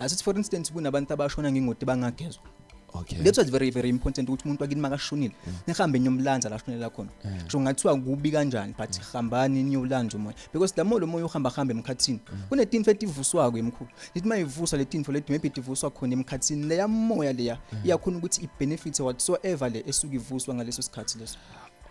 Asithi for instance kunabantu abashona ngengoti bangagezwa. Okay. That was very very important ukuthi umuntu wakini makashonile nihambe nyomlanza la shonela khona. Ngisho ngathiwa kubi kanjani but hambani niyolanza umoya because la moya uhamba emkhathini. Kunetinfo etivuswa kwemkhulu. Lithi mayivuswa letinfo leti maybe tivuswa khona emkhathini leya moya leya iyakhona ukuthi ibenefit whatsoever le esuka ivuswa ngaleso sikhathi leso.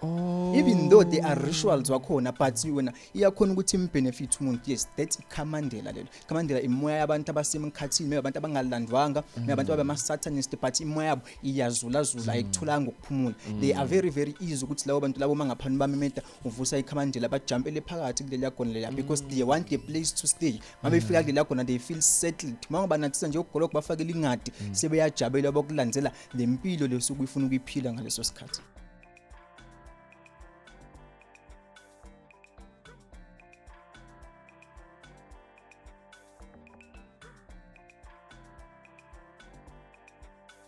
Even though they are rituals wakhona but wena iyakhona ukuthi imbenefit umuntu. Yes, that's ikhamandela lelo. Ikhamandela imoya yabantu abasemkhathini, abantu abangalandwanga, abantu abama satanist but imoya yabo iyazula ayikutholanga ukuphumula. They are very very easy ukuthi labo bantu labo mangaphani bamemeta uvusa ikhamandela bajumpele phakathi kuleli yagona leya because they want a place to stay. Mabefika kuleli yagona they feel settled. Mangoba nathisa nje ukugoloka bafakela ingadi sebeyajabela bokulandzela lempilo lesuku ifuna ukuyiphila ngaleso sikhathi.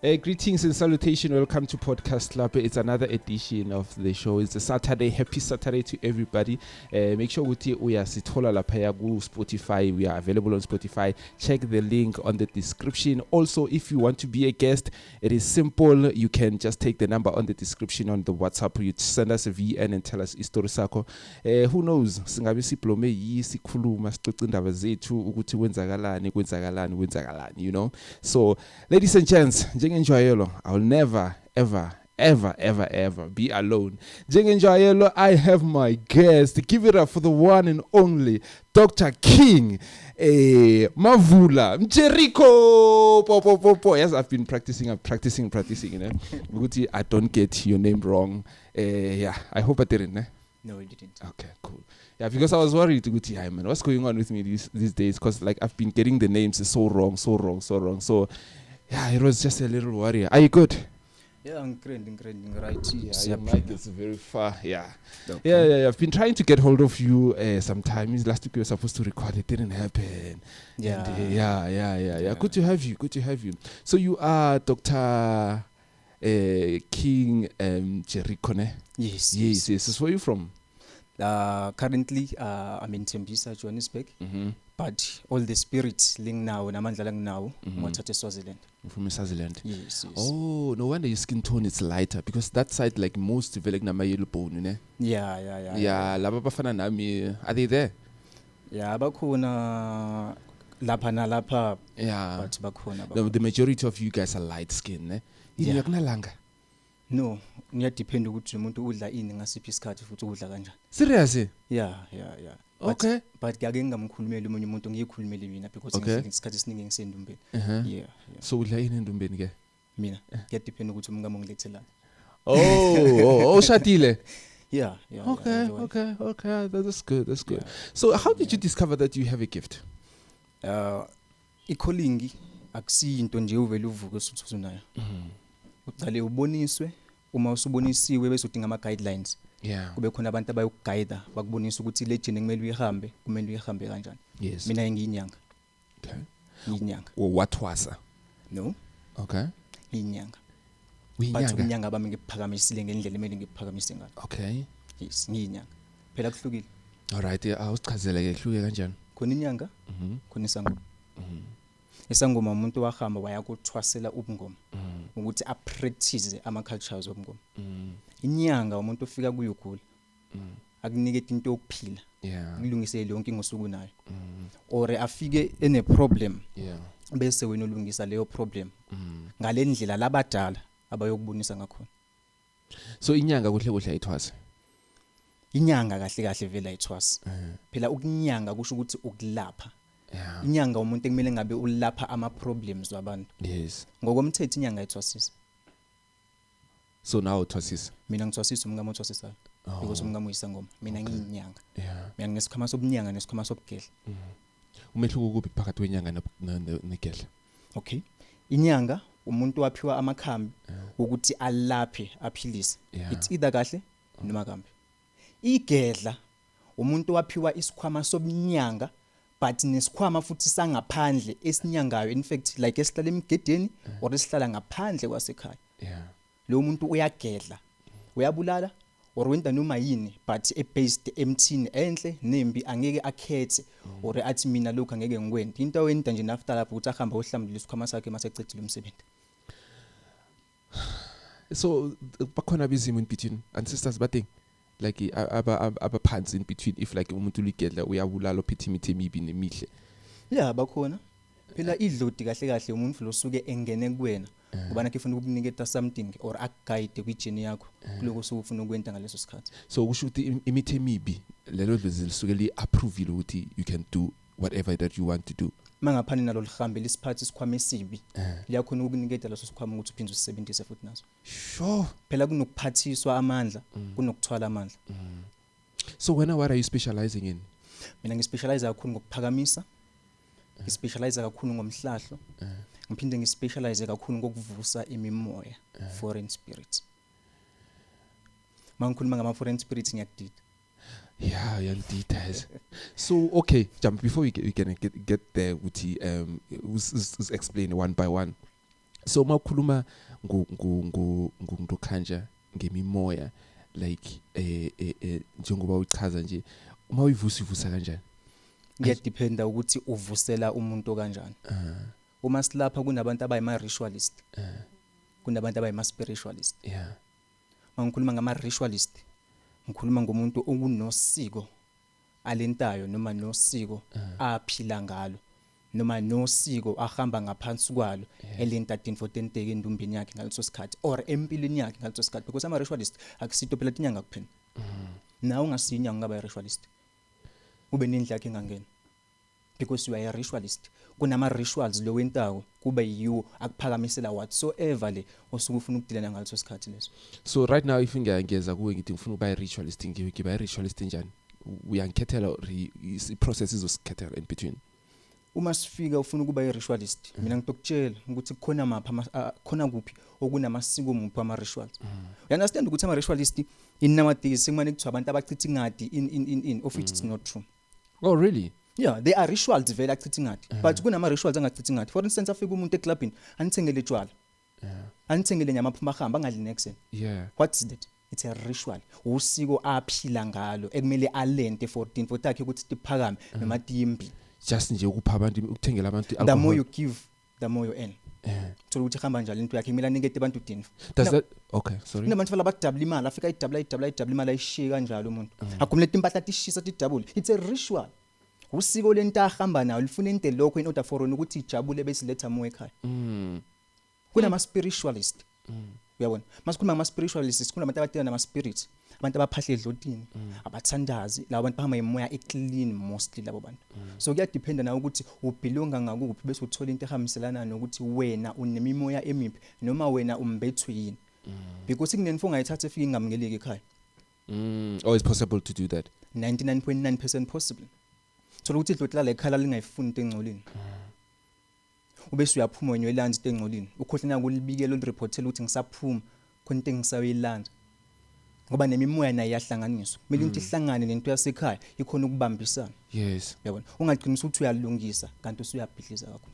Greetings and salutation. Welcome to Podcast Club. It's another edition of the show. It's a Saturday. Happy Saturday to everybody. Make sure we are sithola lapha ku Spotify. We are available on Spotify. Check the link on the description. Also, if you want to be a guest, it is simple. You can just take the number on the description on the WhatsApp. You send us a VN and tell us istory sakho. Who knows? Singabe siplome sikhuluma sicoca indaba zethu ukuthi kwenzakalani, you know. So, ladies and gents, Njeng'enjwayelo, I will never, ever be alone. Njeng'enjwayelo, I have my guest. Give it up for the one and only Dr. King Mavula Mjeriko. Po. Yes, I've been practicing, you know. Because I don't get your name wrong. Yeah, I hope I didn't. No, you didn't. Okay, cool. Yeah, because I was worried to go to man, what's going on with me these days? Because like I've been getting the names so wrong. So yeah, it was just a little worry. Are you good? Yeah, I'm great, right. Yeah, your mic is very far. Yeah. Okay. Yeah. I've been trying to get hold of you sometimes. Last week we were supposed to record. It didn't happen. Yeah. And, yeah. Good to have you. So you are Dr. King Jerikone? Yes. So where are you from? Currently, I'm in Tembisa, Johannesburg. But all the spirits ling now, namandla lang now, wathathe Swaziland. From Swaziland. Yes. Oh, no wonder your skin tone is lighter because that side like most develop na yellow bone, you know? Yeah, laba bafana nami, are they there? Yeah, bakhona lapha na lapha. Yeah. But bakhona. The majority of you guys are light skin, eh? Yeah. Yakunalanga. No, ngiyadepend ukuthi umuntu udla ini ngasiphi isikhathi futhi udla kanjani. Seriously? Yeah. Okay. But ngiyake ngamkhulumela umunye umuntu ngiyikhulumele mina because ngisikhathi esiningi ngisendumbeni. Yeah. So udla ini endumbeni ke? Mina ngiyadepend ukuthi umngamo ngilethela. Oh, shadile. Yeah. Okay. That's good. Yeah. So how did you discover that you have a gift? I-calling akusiyinto nje uvela uvuke usuthu nayo. Uqale uboniswe, uma usubonisiwe bese udinga ama guidelines. Yeah. Kube khona abantu abayokuguide bakubonisa ukuthi le journey kumele uyihambe kanjani. Yes. Mina ngiyinyanga. Okay. Ngiyinyanga. What was? No. Okay. Ngiyinyanga. Uyinyanga. Bathi inyanga bami ngiphakamisile ngendlela emeli ngiphakamise ngayo. Okay. Yes, ngiyinyanga. Phela kuhlukile. All right, awusichazele ke hluke kanjani? Khona inyanga, khona isangoma. Isangoma umuntu wahamba waya kuthwasela ubungoma ukuthi apractice ama cultures obungoma. Inyanga umuntu ufika kuyugula. Akunikete into yokuphila. Yeah. Kulungisele yonke ingosuku nayo. Or afike ene problem. Yeah. Bese wena ulungisa leyo problem. Ngale ndlela labadala abayokubonisa ngakhona. So inyanga kuhle ayithwase. Inyanga kahle vela ayithwase. Phela ukunyanga kusho ukuthi ukulapha. Yeah. Inyanga umuntu ekumele ngabe ulapha ama problems wabantu. Yes. Ngokomthetho inyanga ayithwasisa. So now uthwasisa. Mina ngithwasisa umngamo othwasisayo. Because umngamo uyisangoma. Mina ngiyinyanga. Yeah. Mina ngesikhama sobunyanga nesikhama sobugedla. Umehluko kuphi phakathi kwenyanga negedla? Okay. Inyanga umuntu waphiwa amakhambi ukuthi alaphe aphilise. It's either kahle noma kambi. Igedla umuntu waphiwa isikhwama sobunyanga but nesikhwama futhi sangaphandle esinyangayo, in fact like esihlala emgedeni or esihlala ngaphandle kwasekhaya. Yeah. Lo muntu uyagedla, uyabulala or wenta noma yini but based emthini enhle nembi angeke akhethe or athi mina lokho angeke ngikwente into awenta nje after lapho ukuthi ahamba ohlambulisa isikhwama sakhe masecedile umsebenzi. So bakhona bezimo in between ancestors bathing like abaphansi in between if like umuntu ligedla uyabulala ophethe emibi nemihle. Yeah bakhona phela idlodi kahle kahle umuntu lo suke engene kuwena ngoba nakho ufuna ukukuniketa something or akuguide kwijeni yakho kuloko sokufuna ukwenta ngaleso sikhathi. So kusho ukuthi imithe emibi lelo dlozi lisuke li approve ukuthi you can do whatever that you want to do. Mangaphani nalo lihambe lisiphathi isikhwama esibi liyakhona ukukuniketa leso sikhwama ukuthi uphinde usisebenzise futhi naso. Sure. Phela kunokuphathiswa amandla kunokuthwala amandla. So what are you specializing in? Mina ngispecialize kakhulu ngokuphakamisa. Ngispecialize kakhulu ngomhlahlo. Ngiphinde ngispecialize kakhulu ngokuvusa imimoya foreign spirits. Mangikhuluma ngama foreign spirits ngiyakudida. Yeah, your details. So okay, jump before we can get there ukuthi explain one by one. So mawukhuluma ngokukhanja ngemimoya like njengoba uchaza nje uma uyivusa kanjani? Ngiyadependa ukuthi uvusela umuntu kanjani. Uma silapha kunabantu abayima ritualist. Kunabantu abayima spiritualist. Yeah. Mangikhuluma ngama ritualist. Ngikhuluma ngomuntu okunosiko alentayo noma nosiko aphila ngalo noma nosiko ahamba ngaphansi kwalo elenta 10-14 endumbini yakhe ngaleso sikhathi or empilweni yakhe ngaleso sikhathi because ama ritualist akusito phela inyanga kuphela. Nawe ungasinya ngaba ritualist ube nendlela yakhe engangena because you are a ritualist. Kunama rituals lo wentawo kube yiwo akuphakamisela whatsoever le osuke ufuna ukudilana ngaleso sikhathi leso. So right now if ngiyangeza kuwe ngithi ngifuna ukuba ritualist ngiba ritualist njani? Uyangikhethela i-process izosikhethela in between. Uma sifika ufuna ukuba ritualist mina ngitokutshela ukuthi khona mapha khona kuphi okunamasiko muphi ama rituals. You understand ukuthi ama ritualist nowadays sekumane kuthiwa abantu abachitha ingadi in of which it's not true. Oh really? Yeah, they are rituals vele achitha ingadi but kunama rituals angachitha ingadi. For instance afika umuntu eclubini anithengele tshwala. Anithengele nyama phuma hamba angadli next. Yeah. What is that? It's a ritual. Usiko aphila ngalo ekumele alente 14 for takhe ukuthi tiphakame noma tiyimbi. Just nje ukupha abantu ukuthengela abantu alcohol. The more you give, the more you earn. Thola ukuthi hamba njalo into yakhe imela nikete abantu 10. Does that okay, sorry. Kunabantu fala badouble imali afika idouble imali ayishiye kanjalo umuntu. Akumuleta impahla tishisa tidouble. It's a ritual. Usiko lento ahamba nayo lifuna into lokho in order for ukuthi ijabule bese letha mo ekhaya. Kunama spiritualist. Uyabona? Masikhuluma ngama spiritualists kunabantu abathanda nama spirits, abantu abaphahla edlotini, abathandazi, labo bantu bahamba emoya eclean mostly labo bantu. So kuyadependa na ukuthi ubelonga ngakuphi bese uthola into ehambiselana nokuthi wena unemimoya emiphi noma wena umbethwe yini. Because kunenfo ongayithatha efike ingamngeleki ekhaya. Oh, it's possible to do that. 99.9% possible. Thola ukuthi idloti la ekhala lingayifuni into engcolini. Ubese uyaphuma wenye elanzi into engcolini. Ukhohlana kulibikela ureportela ukuthi ngisaphuma khona into engisayilanza. Ngoba nemimoya nayo iyahlanganiswa. Kumele into ihlangane nento yasekhaya ikhona ukubambisana. Yes. Yabona. Ungaqinisa ukuthi uyalungisa kanti usuyabhidliza kakhulu.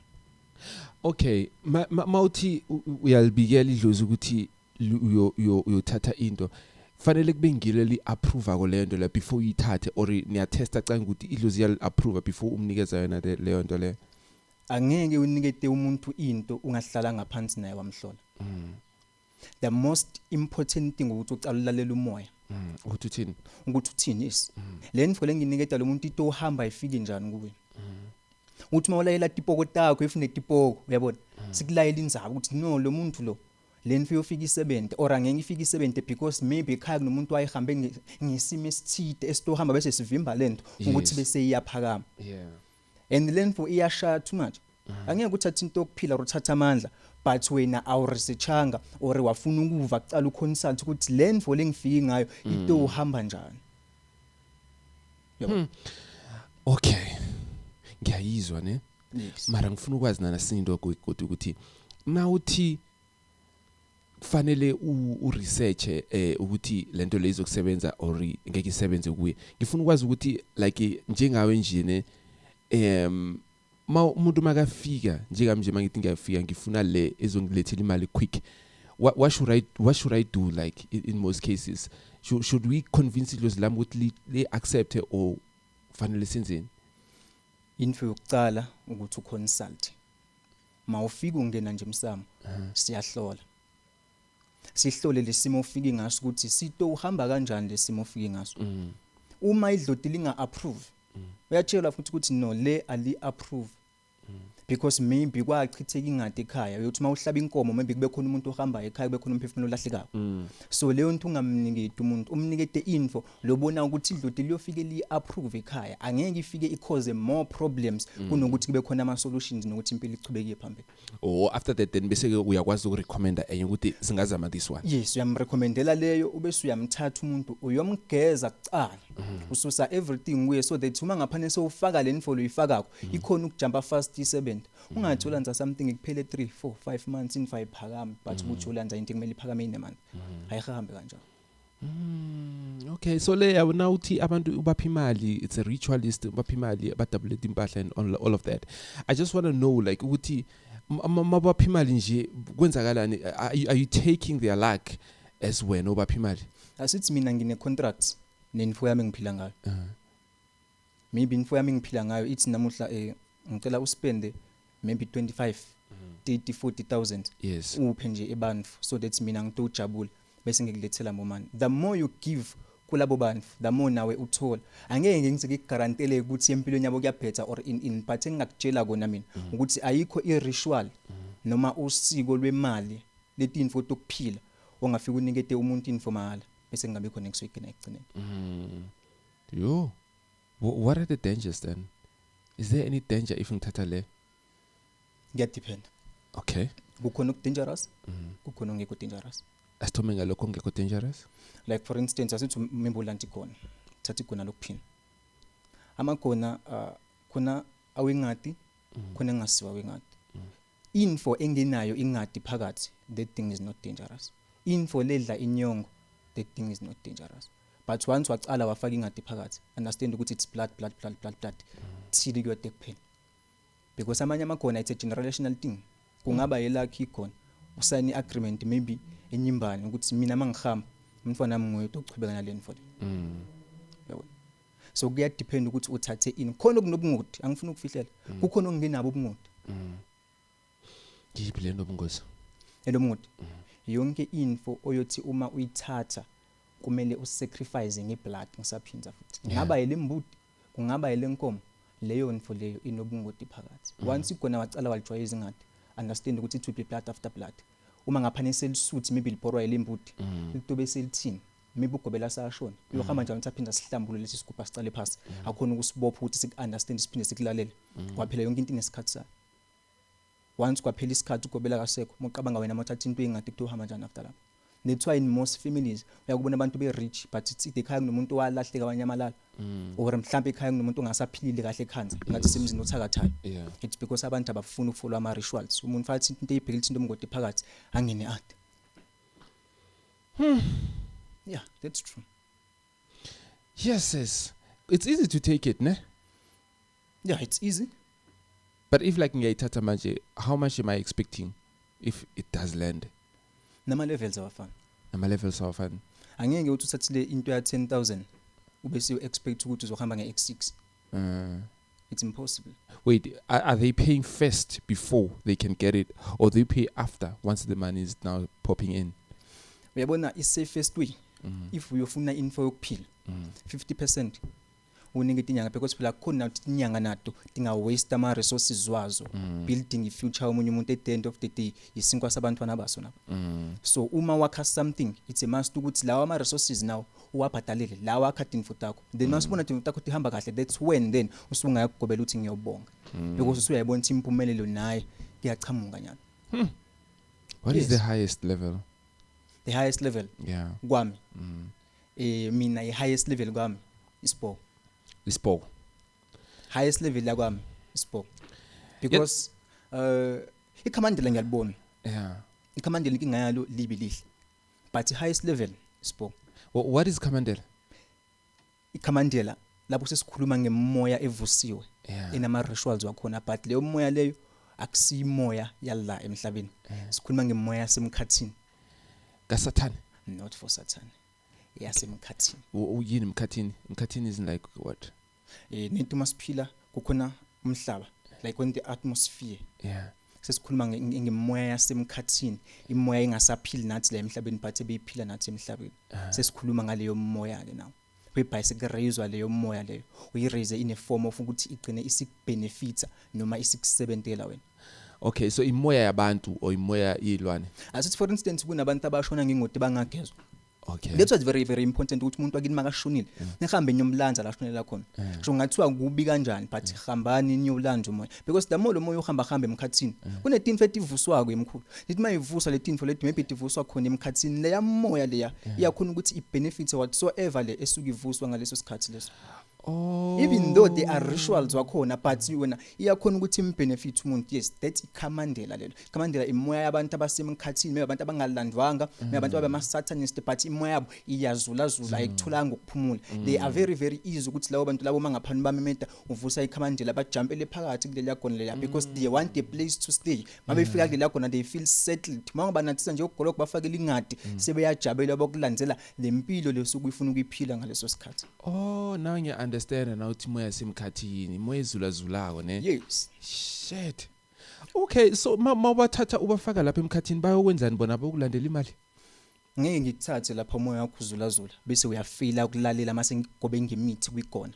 Okay, mawuthi uyalibikela idlozi ukuthi uyothatha into fanele kube ngilo li approve ko lento la before uyithathe or niya testa canga ukuthi idlozi yal approve before umnikeza yona leyo nto le. Angeke unikete umuntu into ungahlala ngaphansi naye wamhlola. The most important thing ukuthi ucala ulalela umoya. Ukuthi uthini? Ukuthi uthini is. Le nfo lenginiketa lo muntu into ohamba ifike njani kuwe. Uthi mawulayela tipoko takho ifune tipoko uyabona. Sikulayela inzaba ukuthi no lo muntu lo le nfo yofika i70 or angeke ifike i70 because maybe ekhaya kunomuntu wayehambe ngesimo esithide esitohamba bese sivimba lento ukuthi bese iyaphakama. Yeah. And le nfo iyashaya too much. Angeke uthathe into okuphila uthatha amandla but wena awuresearchanga or wafuna ukuva kucala uconsult ukuthi le nfo lengifiki ngayo into uhamba njani. Yebo. Okay. Ngiyayizwa ne? Yes. Mara ngifuna ukwazi nana sindo kodwa ukuthi nawuthi kufanele uresearch ukuthi lento lezo kusebenza or ngeke isebenze kuye. Ngifuna ukwazi ukuthi like njengawe nje ne umuntu makafika njengami nje mangithi ngiyafika ngifuna le ezongilethela imali quick. What should I do like in most cases? should we convince idlozi lami ukuthi li accept or fanele senzeni? Info yokucala ukuthi uconsult. Mawufika ungena nje emsamo siyahlola. Sihlole lesimo ufike ngaso ukuthi sito uhamba kanjani lesimo ufike ngaso. Uma idloti linga approve uyatshela futhi ukuthi no le ali approve because maybe kwachitheka ingadi ekhaya uyothi mawuhlaba inkomo maybe kube khona umuntu ohamba ekhaya kube khona umphefumulo olahlekayo. So leyo nto ungamniketi umuntu umnikete info lobona ukuthi idloti liyofike li approve ekhaya angeke ifike i-cause more problems kunokuthi kube khona ama solutions nokuthi impilo ichubeke phambili. Or after that then bese uyakwazi ukurecommenda enye ukuthi singazama this one. Yes, uyamrecommendela leyo ubese uyamthatha umuntu uyomgeza kucala ususa everything kuye so that uma ngaphane sewufaka le info loyifakako ikhona ukujumpa fast i7 ungathi ulanza something ikuphele 3 4 5 months in 5 phakame but ukuthi ulanza into kumele iphakame inemali ayihambe kanjalo. Okay, so le yabona uthi abantu ubapha imali, it's a ritualist, ubapha imali abadouble impahla and all of that. I just want to know like ukuthi mabapha imali nje kwenzakalani, are you taking their luck as wena ubapha imali? Asithi mina ngine contracts nenfo yami ngiphila ngayo. Maybe info yami ngiphila ngayo ithi namuhla ngicela uspende maybe 25 30 40,000 yes uphe nje ebantu so that mina ngitojabula bese ngikulethela momani. The more you give kulabo bantu the more nawe uthola. Angeke ngizikugarantele ukuthi empilweni yabo kuyaphetha or in but engakutshela kona mina ukuthi ayikho iritual noma usiko lwemali leti info tokuphila ongafika unikete umuntu info mahala bese ngabe khona ngisoyigcina ekugcineni. Yo, what are the dangers then? Is there any danger if ngithatha le? Depend. Okay. Kukhona dangerous kukhona ngekho dangerous. Asithome ngalokho ngekho dangerous. Like for instance asithi membolanti khona thatha igona lokuphila amagona khona awengadi khona engasiwa wengadi. Info engenayo ingadi phakathi that thing is not dangerous. Info ledla inyongo that thing is not dangerous. But once wacala wafaka ingadi phakathi understand ukuthi it's blood thili kuyode kuphela because amanye amagona it's a generational thing. Kungaba yelakhi khona usayini agreement maybe enyimbani ukuthi mina mangihamba umfana nami ngoyedwa ukuchubeka naleni for yabona. So kuya depend ukuthi uthathe ini khona kunobungoti angifuni ukufihlela kukhona okungenabo ubungoti. Yiphi le nobungozi? Elomngoti yonke info oyothi uma uyithatha kumele usacrifice ngeblood ngisaphinza futhi ngaba yelembuti kungaba yelenkomo leyo info leyo inobungoti phakathi. Once igona wacala walijwayeza ingadi understand ukuthi it will be blood after blood. Uma ngaphane selisuthi maybe liborwa yelembuti litobe selithini maybe ugobela sashona uyohamba njalo uthaphinda sihlambulule lesi sigubha sicale phansi akhona ukusibopha ukuthi siku understand siphinde sikulalele kwaphela yonke into inesikhathi sayo. Once kwaphela isikhathi ugobela kasekho moqabanga wena mothatha into engadi kuthi uhamba njani after lapho. That's why in most families uyakubona abantu be rich but it's ekhaya kunomuntu owalahleka abanyamalala or mhlambe ekhaya kunomuntu ongasaphilile kahle ekhanza ngathi semizini othakathayo. It's because abantu abafuna ukufollow ama rituals. Umuntu fathi into eyibhekile into omngodi phakathi angene ade. Yeah, that's true. Yes. It's easy to take it, ne? Yeah, it's easy. But if like ngiyayithatha manje, how much am I expecting if it does land? Nama levels awafana. Nama levels awafana. Angeke uthi uthathile into ya 10,000 ubese you expect ukuthi uzohamba nge-X6. It's impossible. Wait, are they paying first before they can get it or they pay after once the money is now popping in? Uyabona i-safest way if uyofuna info yokuphila 50% unikete inyanga because phela khona ukuthi inyanga nato dinga waste ama resources wazo building i-future omunye umuntu at the end of the day isinkwa sabantwana baso nabo. So uma wakha something it's a must ukuthi lawa ama resources now uwabhadalele lawa akha info takho then masibona info takho ihamba kahle that's when then usungaya kugobela uthi ngiyobonga because usuyayibona ukuthi impumelelo naye kuyachamuka nyana. What is the highest level? The highest level kwami mina i-highest level kwami ispo. Ispo. Highest level la kwami ispo because ikhamandela ngiyalibona. Ikhamandela inkinga yalo libi lihle but highest level ispo. What is Kamandela? Ikhamandela lapho sesikhuluma ngemoya evusiwe enama rituals wakhona but leyo moya leyo akusimoya yalla emhlabeni. Sikhuluma ngemoya yasemkhathini kaSathane. Not for Satan. yasemkhathini. Yini emkhathini? Emkhathini is like what? Nento masiphila kukhona umhlaba, like when the atmosphere. Yeah. Sesikhuluma ngemoya yasemkhathini, imoya engasaphili nathi la emhlabeni but ebeyiphila nathi emhlabeni. Sesikhuluma ngaleyo moya ke nawo. Whereby sekurayizwa leyo moya leyo, uyiraise in a form of ukuthi igcine isikbenefita noma isikusebentela wena. Okay, so imoya yabantu or imoya yilwane? Asithi for instance kunabantu abashona ngengoti bangagezwa. Okay. That's what's very very important ukuthi umuntu wakini makashonile nihambe nyomlanza la shonela khona. Sho ngathiwa kubi kanjani but hambani niyolanza umoya because the more umoya uhamba emkhathini kune tinfo etivuswako emkhulu. Lithi mayivusa le tinfo lethi maybe tivuswa khona emkhathini leya moya leya iyakhona ukuthi ibenefits whatsoever le esuka ivuswa ngaleso sikhathi leso. Oh. Even though there are rituals wakhona but wena iyakhona ukuthi imbenefit umuntu. Yes, that's ikhamandela lelo. Ikhamandela imoya yabantu abasemkhathini, maybe abantu abangalandwanga, maybe abantu abama-satanist but imoya yabo iyazula ayikutholanga ukuphumula. They are very very easy ukuthi labo bantu labo mangaphani bamemeta uvusa ikhamandela bajumpele phakathi kuleli yakona leya because they want a place to stay. Mabefika kuleli yakona they feel settled. Mangaba nathisa nje ukugoloka bafakela ingadi sebeyajabela bokulandzela lempilo lesuku ifuna ukuyiphila ngaleso sikhathi. Oh, now you understand now uthi moya semkhathini, moya ezulazulako ne? Yes. Shit. Okay, so mawubathatha ubafaka lapha emkhathini bayokwenzani bona bokulandela imali? Ngeke ngikuthathe lapha umoya wakho uzulazula bese uyafila ukulalela mase ngigobe ngemithi kuyikona.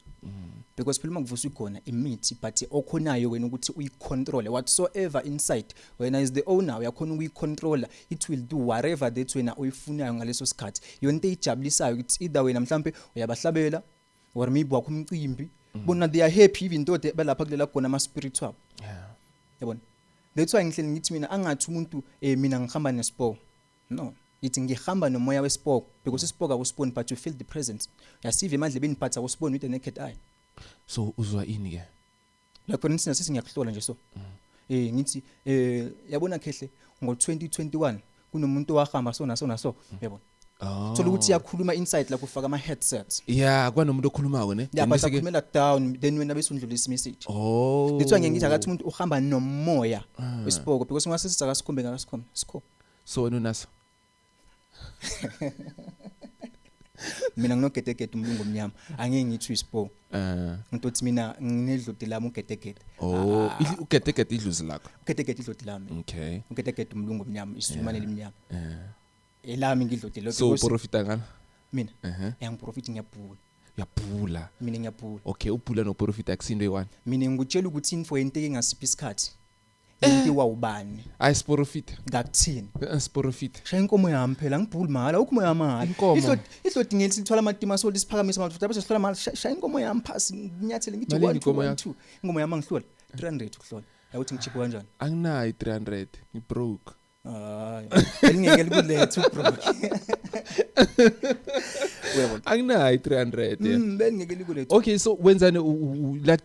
Because phela makuvuswa ikona imithi but okhonayo wena ukuthi uyicontrol whatsoever inside wena is the owner uyakhona ukuyicontrola. It will do whatever that wena uyifunayo ngaleso sikhathi. Yonke ijabulisayo ukuthi either wena mhlambe uyabahlabela or maybe wakho umcimbi bona they are happy even though balapha kulela khona ama spiritual. Yeah. Yabona. That's why ngihleli ngithi mina angathi umuntu mina ngihamba nespo. No. Ithi ngihamba nomoya wespoke because ispoke awusiboni but you feel the presence. Uyasiva emandlebeni but awusiboni with the naked eye. So uzwa ini ke? Like for instance sisingiyakuhlola nje so. Ngithi yabona Khehle ngo2021 kunomuntu wahamba so yabona. Oh. So ukuthi yakhuluma inside la kufaka ama headsets. Yeah, kwanomuntu okhulumako ne? Yeah, but akhulumela down then wena bese undlulisa message. Oh. That's why ngithi akathi umuntu uhamba nomoya wespoke because ungasisiza akasikhombe ngakasikhombe. Sikho. So wena unaso? Mina nginogedegede umlungu omnyama angeke ngithi ispo ngithi mina nginedloti lami ugedegede. Oh, ugedegede idluzi lakho. Ugedegede idloti lami. Okay. Ugedegede umlungu omnyama isumanele imnyama. Elami ngidloti lo so profita ngala mina ngiyaprofita ngiyabhula. Uyabhula. Mina ngiyabhula. Okay, ubhula no profita akusindo eyi1. Mina ngikutshela ukuthi info yenteke ngasiphi isikhathi into wawubani ayisporofita ngakuthini ayisporofita shaya inkomo yami phela ngibhuli mahala ukho yami ihlodi ngeli sithola amatima so lisiphakamisa amafuta bese sihlola mahala shaya inkomo yami phasi nginyathele ngithi 1 2 inkomo yami ngihlola 300 ukuhlola ukuthi ngichiphe kanjani anginayi 300 ngibroke hayi elingeke likulethe ubroke anginayi 300 belingeke likulethe okay so wenzani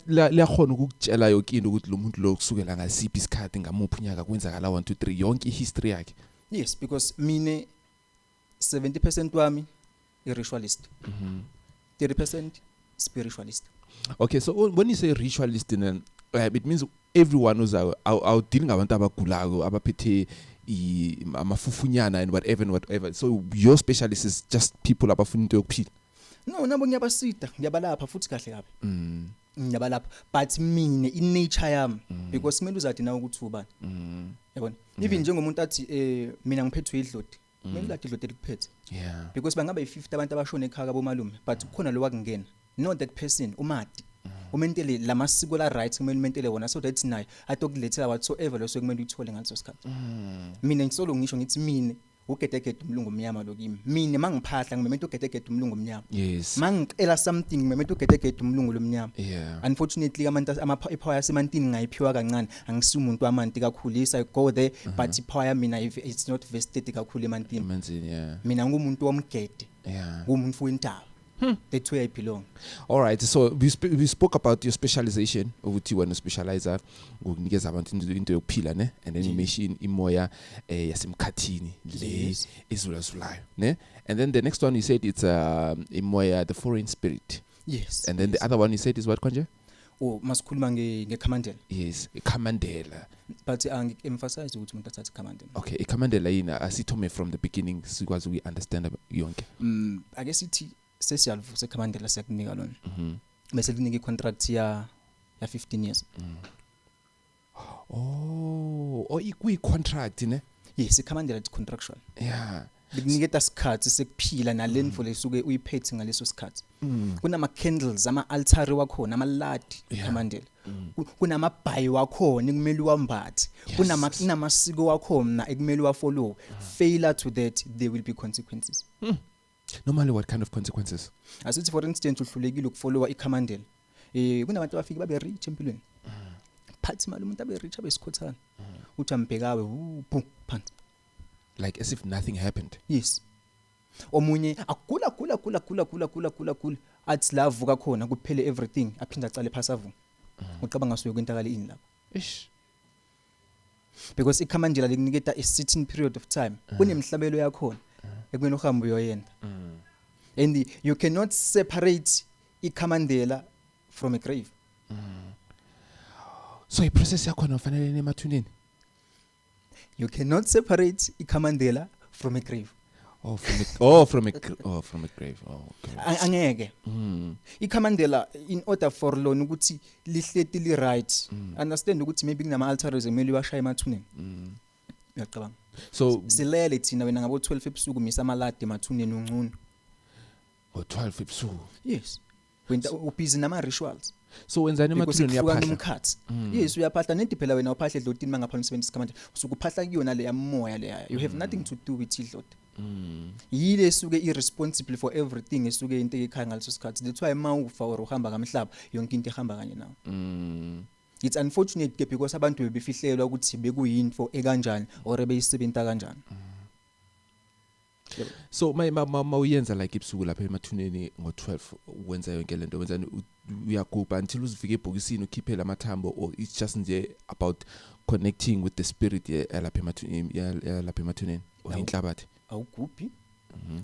lakhona ukukutshela yonke into ukuthi lo muntu lo kusukela ngasiphi isikhathi ngamuphi unyaka kwenzakala 1 2 3 yonke ihistory yakhe yes because mine 70% wami i-ritualist 30% spiritualist. Okay, so when you say ritualist then it means everyone who's out dealing abantu abagulayo abaphethe amafufunyana and whatever so your specialist is just people abafuna into yokuphila. No nabo ngiyabasida ngiyabalapha futhi kahle kabi ngiyabalapha but mine in nature yami because kumele uzathi na ukuthi ubani yabona even njengomuntu athi mina ngiphethwe idloti kumele lathi idloti likuphethe yeah because bangaba yi50 abantu abashona ekhaya kabo malume but kukhona lo wakungena not that person umadi umentele lamasiko la right kumele umentele wona so that naye atokulethela whatsoever lo sekumele uthole ngaleso sikhathi mina ngisolo ngisho ngithi mina ugedegede umlungu omnyama lokimi mina mangiphahla ngimemento ugedegede umlungu omnyama yes mangicela something ngimemento ugedegede umlungu lomnyama yeah unfortunately ipower yasemantini ngayiphiwa kancane angisi umuntu wamanti kakhulu I go there but ipower mina it's not vested kakhulu emantini yeah mina ngumuntu womgede yeah ngumuntu wentaba that's where I belong. All right, so we spoke about your specialization ukuthi wena specializer ngokunikeza abantu into yokuphila ne and then you mention imoya yasemkhathini le ezulazulayo ne and then the next one you said it's imoya the foreign spirit. Yes. And then the other one you said is what konje? masikhuluma ngeKhamandela. Yes, iKhamandela. But angi-emphasize ukuthi umuntu athathe iKhamandela. Okay, iKhamandela yina asithome from the beginning sikwazi we understand yonke. Ake sithi sesiyaluvusa iKhamandela siyakunika lona. Bese kunika icontract ya 15 years. Ikwi contract ne? Yes, iKhamandela it's contractual. Yeah. Bikuniketa isikhathi sekuphila nalenfo lesuke uyiphethe ngaleso sikhathi. Kunama candles, ama altare wakhona, ama lati iKhamandela. Kunama bhayi wakhona ekumele uwambathe. Kunamasiko wakhona ekumele uwafollow. Failure to that there will be consequences. Normally what kind of consequences? Asithi for instance uhlulekile ukufollowa iKhamandela. Kunabantu abafika babe rich empilweni. Phathi imali umuntu abe rich abe sikhothana. Uthi ambhekawe phansi. Like as if nothing happened. Yes. Omunye akula athi la vuka khona kuphele everything aphinda acale phasa avu. Uqabanga ngasuye kwentakala ini lapho. Ish. Because iKhamandela likuniketa a certain period of time. Kunemhlabelo yakhona ekumele uhambe uyoyenda. And you cannot separate iKhamandela from a grave. So I process yakhona ufanele nemathuneni. You cannot separate iKhamandela from a grave. From a grave. Okay. Angeke. iKhamandela in order for lona ukuthi lihleti li right. Understand ukuthi maybe kunama altares emeli washaya emathuneni. Uyacabanga. So silele thina wena ngabo 12 ebusuku misa amalade emathuneni uncunu. 12 ebusuku. Yes. Wena ubhizi nama rituals. So wenzani emathuneni uyaphahla umkhathi. Yes uyaphahla nedi phela wena uphahla edlotini mangapha umsebenzi iKhamandela usukuphahla kuyona le yamoya leya. You have nothing to do with idloti. Yile suke irresponsible for everything esuke into ekhaya ngaleso sikhathi. That's why mawufa or uhamba kamhlaba yonke into ehamba kanye nawe. It's unfortunate because abantu bebefihlelwa ukuthi bekuyinfo ekanjani or beyisebenta kanjani. So ma uyenza like ibusuku lapha emathuneni ngo12 wenza yonke lento wenzani uyagubha until uzifike ebhokisini ukhiphe lamathambo or it's just nje about connecting with the spirit lapha emathuneni or inhlabathi. Awugubhi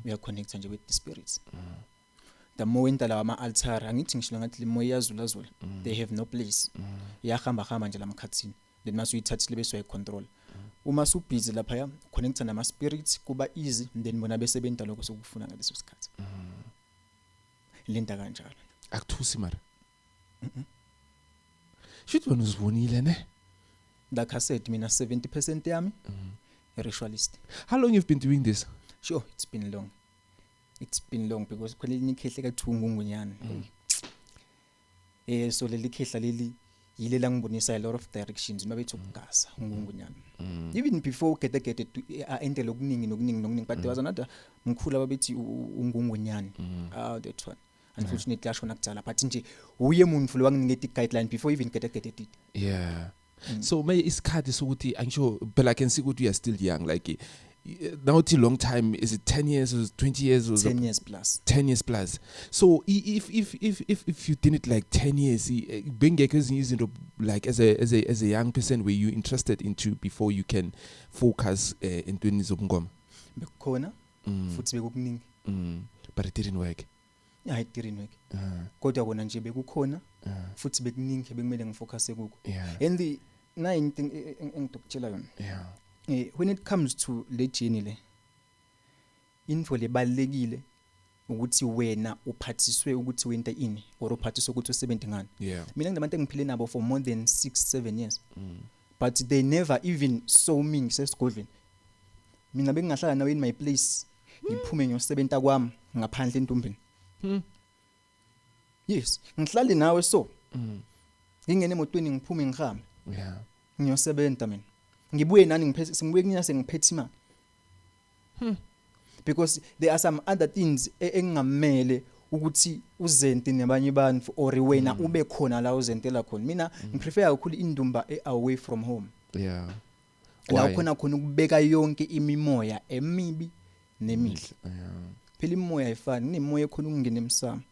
uyaconnecta nje with the spirits. The more into lawa ama altar angithi ngishilo ngathi limoya yazula they have no place. Iyahamba nje lamkhathini then masu uyithathile bese uyayicontrol. Uma su busy lapha ya connecta nama spirits kuba easy then bona bese benta lokho sokufuna ngaleso sikhathi. Lenta kanjalo. Akuthusi mara. Should wena uzibonile ne? Like I said mina 70% yami a ritualist. How long you've been doing this? Sure, it's been long. Because khona linikhehle kathungungunyana. So leli khehla leli yile la ngibonisa a lot of directions nobe ethi ukugasa ungungunyana. Even before get enter okuningi but there was another mkhulu ababethi ungungunyana. That one. Unfortunately ashona kutsala but nje uye umuntu lo wanginiketa guideline before even get it. Yeah. So may isikhathi sokuthi angisho but I can see ukuthi you are still young like now it's a long time. Is it 10 years or 20 years or 10 years plus? 10 years plus. So if you did it like 10 years, being like as a young person, were you interested into before you can focus into nizobungoma? Bekona, futhi bekukuningi. But it didn't work. Yeah, it didn't work. Kodwa kona nje bekukhona, futhi bekuningi bekumele ngifocus kuko. And the nine thing engidokutshela yona. Yeah. When it comes to le journey le info lebalekile ukuthi wena uphathiswe ukuthi wenta ini or uphathiswe ukuthi usebenze ngani. Mina ngingabantu engiphile nabo for more than 6-7 years. But they never even saw me ngisesigodlweni. Mina bengingahlala nawe in my place ngiphume ngiyosebenza kwami ngaphandle entombeni. Yes, ngihlale nawe so. Ngingene emotweni ngiphume ngihambe. Ngiyosebenza mina. Ngibuye nani ngibuye kunyana sengiphethe imali. Because there are some other things engamele ukuthi uzente nabanye abantu or wena ube khona la uzentela khona. Mina ngiprefer kakhulu indumba away from home. La khona ukubeka yonke imimoya emibi nemihle. Phela imimoya ayifani, kunemoya khona ukungena emsamo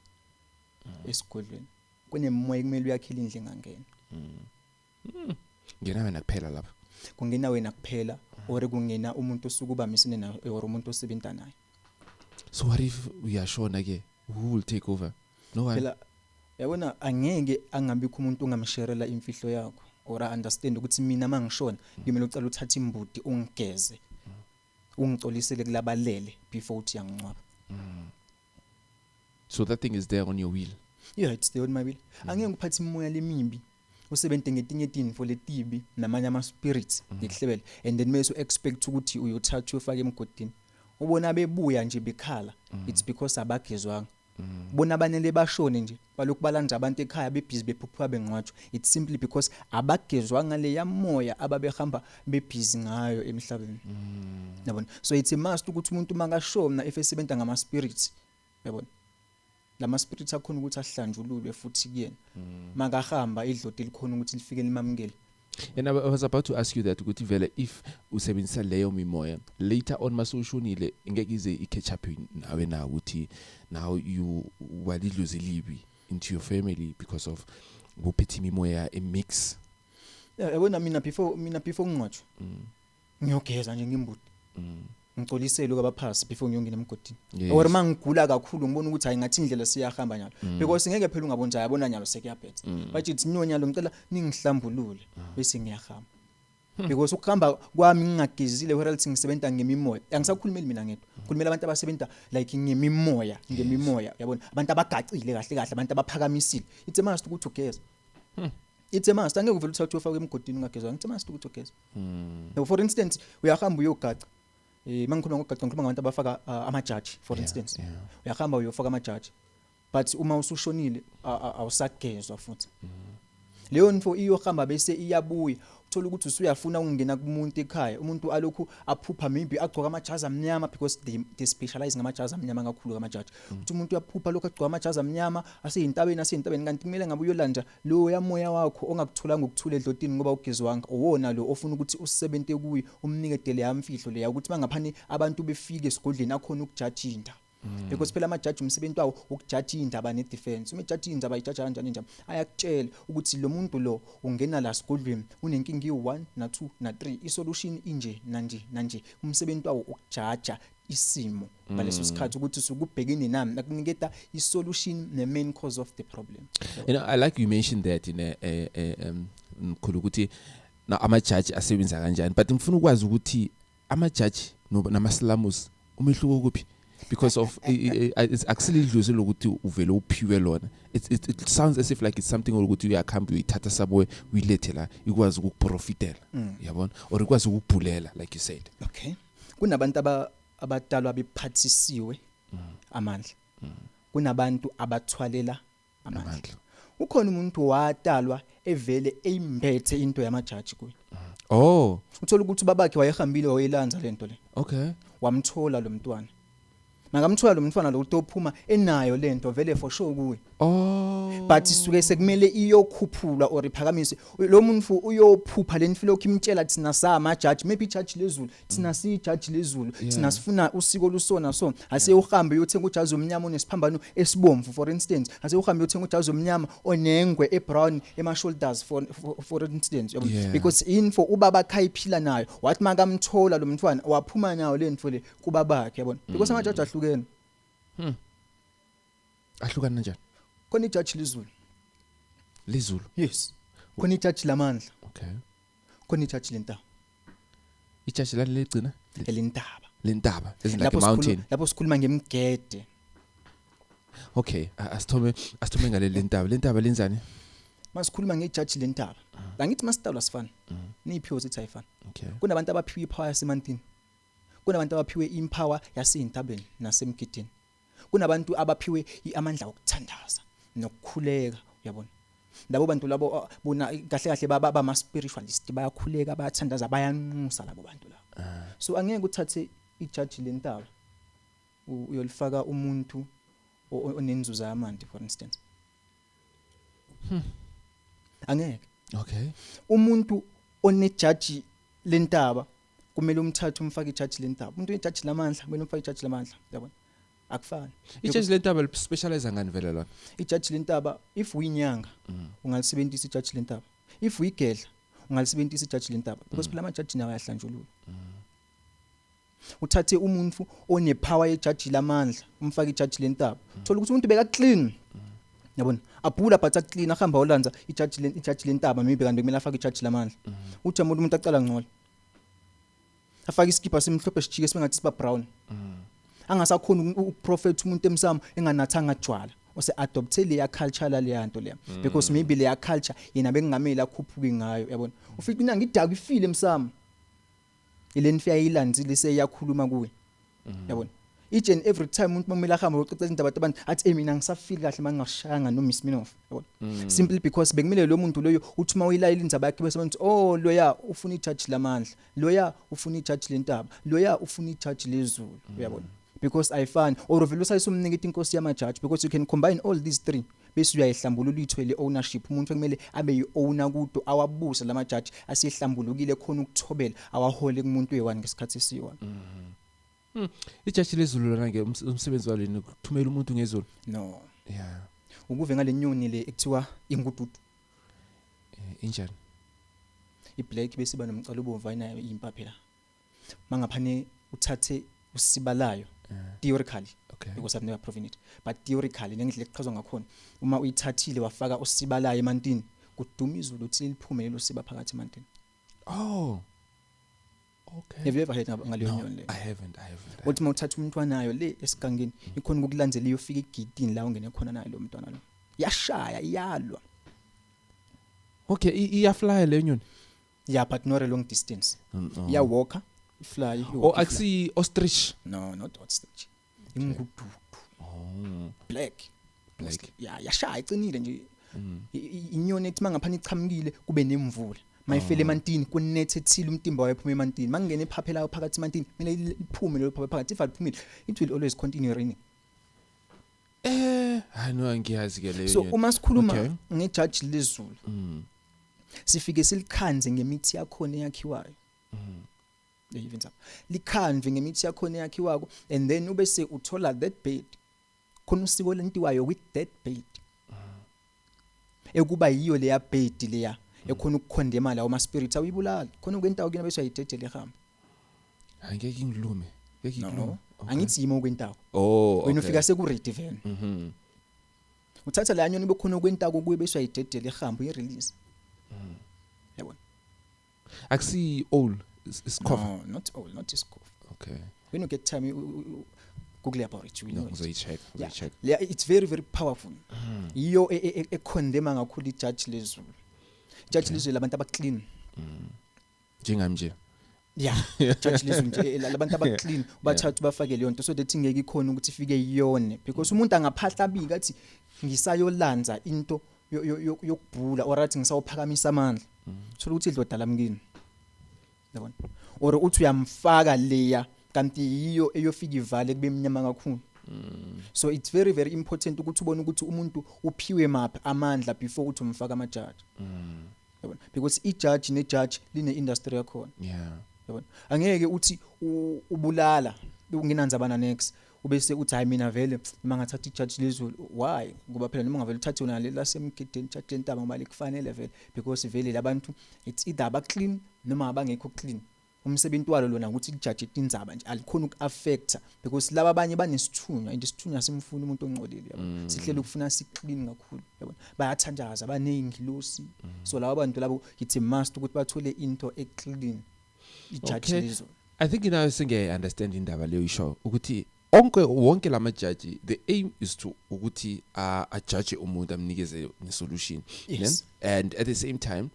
esigodlweni. Kunemoya kumele uyakhila indle engangena. Ngena wena kuphela lapha. Kungena wena kuphela or kungena umuntu osukuba misine na or umuntu osebenza naye. So what if we are sure ke who will take over? No one. Phela yabona angeke angabikho umuntu ongamsherela imfihlo yakho or understand ukuthi mina mangishona ngimele ucala uthatha imbudi ungigeze ungicolisele kulabalele before uthi yangcwaba. So that thing is there on your wheel. Yeah, it's there on my will. Angeke ngiphathe imoya lemimbi usebente ngetinye izinto letibi namanye ama spirits ngikuhlebele and then mase expect ukuthi uyothatha ufake emgodini ubona bebuya nje bekhala it's because abagezwanga. Bona abanele bashone nje balokhu balanda abantu ekhaya bebhizi bephupha bengcwatshwa. It's simply because abagezwanga le yamoya ababehamba bebhizi ngayo emhlabeni. Yabona, so it's a must ukuthi umuntu makashona efesebenta ngama spirits, yabona, lama spirits akhona ukuthi ahlanjululwe futhi kuyena makahamba idloti likhona ukuthi lifike limamukele. And I was about to ask you that ukuthi vele if usebenzisa leyo mimoya later on masoshonile ngeke ize i-catch up nawe na ukuthi now you walidluze libi into your family because of uphethe imimoya a mix. Yabona mina before ngingcwatshwa ngiyogeza nje ngimbuti ngicolisele kwabaphasi before ngiyongena emgodini. Or mangigula kakhulu ngibona ukuthi hayi ngathi indlela siyahamba nyalo because ngeke phela ungabona nje yabona nyalo sekuyaphetha bathi inyonyalo ngicela ningihlambulule bese ngiyahamba because ukuhamba kwami ngingagezile where else ngisebenta ngemimoya angisakhulumeli mina ngedwa khulumela abantu abasebenta like ngemimoya yabona abantu abagacile kahle kahle abantu abaphakamisile. It's a must ukuthi ugeze. It's a must angeke uvele uthathe ufake emgodini ungagezwa. It's a must ukuthi ugeze. For instance uyahamba uyogaca mangikhuluma ngokugaca ngikhuluma ngabantu abafaka ama-judge for instance uyahamba uyofaka ama-judge but uma usushonile awusagezwa futhi leyo info iyohamba bese iyabuya uthola ukuthi usuyafuna ukungena kumuntu ekhaya umuntu alokhu aphupha maybe agcoka amajazi amnyama because they specialize ngamajazi amnyama kakhulu kama-judge ukuthi umuntu uyaphupha lokhu agcoka amajazi amnyama aseyintabeni kanti kumele ngabe uyolanda lo yamoya wakho ongakutholanga ukuthula edlotini ngoba ugezwanga owona lo ofuna ukuthi usebente kuye umnikedele yamfihlo leya ukuthi mangaphani abantu befike esigodleni akhona ukujudge indaba. Because phela ama-judge umsebenzi wawo ukujudge indaba ne-defense. Uma ejudge indaba ijudge kanjani njani ayakutshela ukuthi lo muntu lo ungena la sigodlweni unenkinga i1 na2 na3 isolution inje nanje umsebenzi wawo ukujudge isimo ngaleso sikhathi ukuthi usukubhekene nami akuniketa isolution ne-main cause of the problem. You know, I like you mentioned that in a ukuthi na ama-judge asebenza kanjani but ngifuna ukwazi ukuthi ama-judge nama-slamus umehluko kuphi because of it's actually idluze lokuthi uvele uphiwe lona. It sounds as if like it's something ukuthi uyakhamba uyithatha somewhere uyilethe la ikwazi ukuprofitela yabona or ikwazi ukubhulela like you said. Okay, kunabantu abadalwa bephathisiwe amandla kunabantu abathwalela amandla. Ukhona umuntu wadalwa evele eyimbethe into yama-judge kuye. Uthola ukuthi babakhe wayehambile wayelanza lento le. Okay, wamthola lo mntwana makamthola lo mntwana lo utophuma enayo lento vele for sure kuwe. But isuke sekumele iyokhuphula or iphakamise lo muntu uyophupha lenifilo kimtshela thina sama judge maybe judge lezulu thina si judge lezulu thina sifuna usiko lusona so ase uhambe uyothenga ujazi omnyama onesiphambano esibomvu for instance ase uhambe uyothenga ujazi omnyama onengwe ebrown ema shoulders for instance because info ubaba khayiphila nayo wathi makamthola lo mntwana waphuma nayo lento le kubabakhe yabona because ama judge ahlukene. Ahlukana kanjani? Khona ijudge lezulu. Yes. Khona ijudge lamandla. Okay. Khona ijudge lentaba. Ijudge la lecina lentaba is like a mountain. Lapho sikhuluma ngemgede. Okay, asithome ngale lentaba lenzani? Masikhuluma ngejudge lentaba. La ngithi masitawula sifana. Niphiwe sithi ayifana. Okay. Kunabantu abaphiwe ipower yasemantini. Kunabantu abaphiwe impower yaseyintabeni nasemgidini. Kunabantu abaphiwe amandla okuthandaza nokukhuleka uyabona. Labo bantu labo bona kahle baba ama spiritualist bayakhuleka bayathandaza bayanxusa labo bantu labo. So angeke uthathe ijudge lentaba uyolifaka umuntu onenzuza yamandi for instance. Angeke. Okay. Umuntu onejudge lentaba kumele umthathe umfake ijudge lentaba. Umuntu onejudge lamandla kumele umfake ijudge lamandla uyabona. Akufani. Ijudge lentaba specialize ngani vele lona? Ijudge lentaba if uyinyanga ungalisebenzisa ijudge lentaba. If uyigedla ungalisebenzisa ijudge lentaba because phela ama judge nawo ayahlanjulula. Uthathe umuntu onepower yejudge lamandla umfake ijudge lentaba. Thola ukuthi umuntu beka clean. yabona abhula but aclean ahamba olanza ijudge lentaba maybe kanti kumele afake ijudge lamandla uthi umuntu acala ngcola afake iskipa simhlophe sijike sibengathi siba brown angasakhona ukuprofeta umuntu emsamo enganathanga jwala ose adopte leya culture leya nto leya because maybe leya culture yena bengamela akhuphuke ngayo yabona ufika mina ngidaka ifile emsamo ile nfiya ilandzile seyakhuluma kuwe yabona each and every time umuntu mamela hamba ucecela indaba abantu athi mina ngisafeel kahle mangashayanga no Miss Minoff yabona simply because bekumele lo muntu loyo uthi mawilayila indaba yakhe bese abantu oh loya ufuna ijudge lamandla loya ufuna ijudge lentaba loya ufuna ijudge lezulu uyabona because I find or vele usayisumniketa inkosi yama judge because you can combine all these three bese uyayihlambulula ithwele ownership umuntu kumele abe yi-owner kudo awabuse lama judge asihlambulukile khona ukuthobela awahole kumuntu we1 ngesikhathi esiyi1 ijudge lezulu lana ke umsebenzi waleni ukuthumela umuntu ngezulu no yeah ukuve ngale nyoni le ekuthiwa ingududu injani iblack bese ba nomcala obomvu nayo impaphe la mangaphane uthathe usibalayo theoretically okay because I've never proven it but theoretically ngendlela ekuchazwa ngakhona uma uyithathile wafaka usibalayo emantini kuduma izulu uthi liphume lelo siba phakathi emantini oh okay have you ever heard ngaleyo nyoni le I haven't uthi mawuthatha umntwana nayo le esigangeni ikhona ukulandzela iyofika igidini la ungene khona nayo lo mntwana lo yashaya iyalwa okay iyafly le nyoni yeah but not a long distance ya walker fly oh akusi ostrich no not ostrich ingududu black yeah yashaya icinile nje inyoni ethi mangaphana ichamukile kube nemvula mayifele emantini kunethe ethile umtimba wayephuma emantini mangene ephaphela phakathi emantini kumele liphume lo phaphe phakathi if aliphumile it will always continue raining I know ngiyazi ke leyo so uma sikhuluma ngejudge lezulu sifike silikhanze ngemithi yakhona eyakhiwayo even up likhanve ngemithi yakhona eyakhiwako and then ubese uthola that bed khona usiko lentiwayo with that bed ekuba yiyo leya bed leya ekhona ukukhondema la uma spirit awuyibulala khona kwentawo kina bese ayidedele ehamba angeke ngilume ngeke angithi yimo kwentawo oh wena ufika sekuredi vele uthatha la nyoni bekhona kwentako kuye bese ayidedele ehamba uyirelease yabona akusi all is cough no not all not is cough okay when you get time Google about it you know check yeah it's very very powerful iyo ekhondema ngakhulu ijudge lezulu judge lezulu labantu abaclean njengami nje yeah judge lezulu nje labantu abaclean bathathu bafake leyo nto so that ingeke ikhona ukuthi ifike iyone because umuntu angaphahla bika athi ngisayolanza into yokubhula or athi ngisawuphakamisa amandla thola ukuthi idloda lamkini yabona or uthi uyamfaka leya kanti yiyo eyofika ivale kube emnyama kakhulu so it's very very important ukuthi ubone ukuthi umuntu uphiwe maphi amandla before uthi umfaka ama judge yabona because i judge ne judge line industry yakhona yeah yabona angeke uthi ubulala ungenanzabana next ubese uthi hayi mina vele mangathatha ijudge lezulu why ngoba phela noma ngavele uthathe yona le lasemgideni judge lentaba ngoba likufanele vele because vele labantu it's either aba clean noma abangekho clean umsebenzi walo lona ukuthi ijudge indzaba nje alikhona ukuaffecta because laba abanye banesithunywa and isithunywa simfuna umuntu ongcolile yabona sihlela ukufuna siclean kakhulu yabona bayathandaza abanengilosi so laba bantu labo it's a must ukuthi bathole into eclean ijudge lezulu I think now singe understand indaba leyo isho ukuthi wonke lama judge the aim is to ukuthi a judge umuntu amnikeze ne solution yes. And at the same time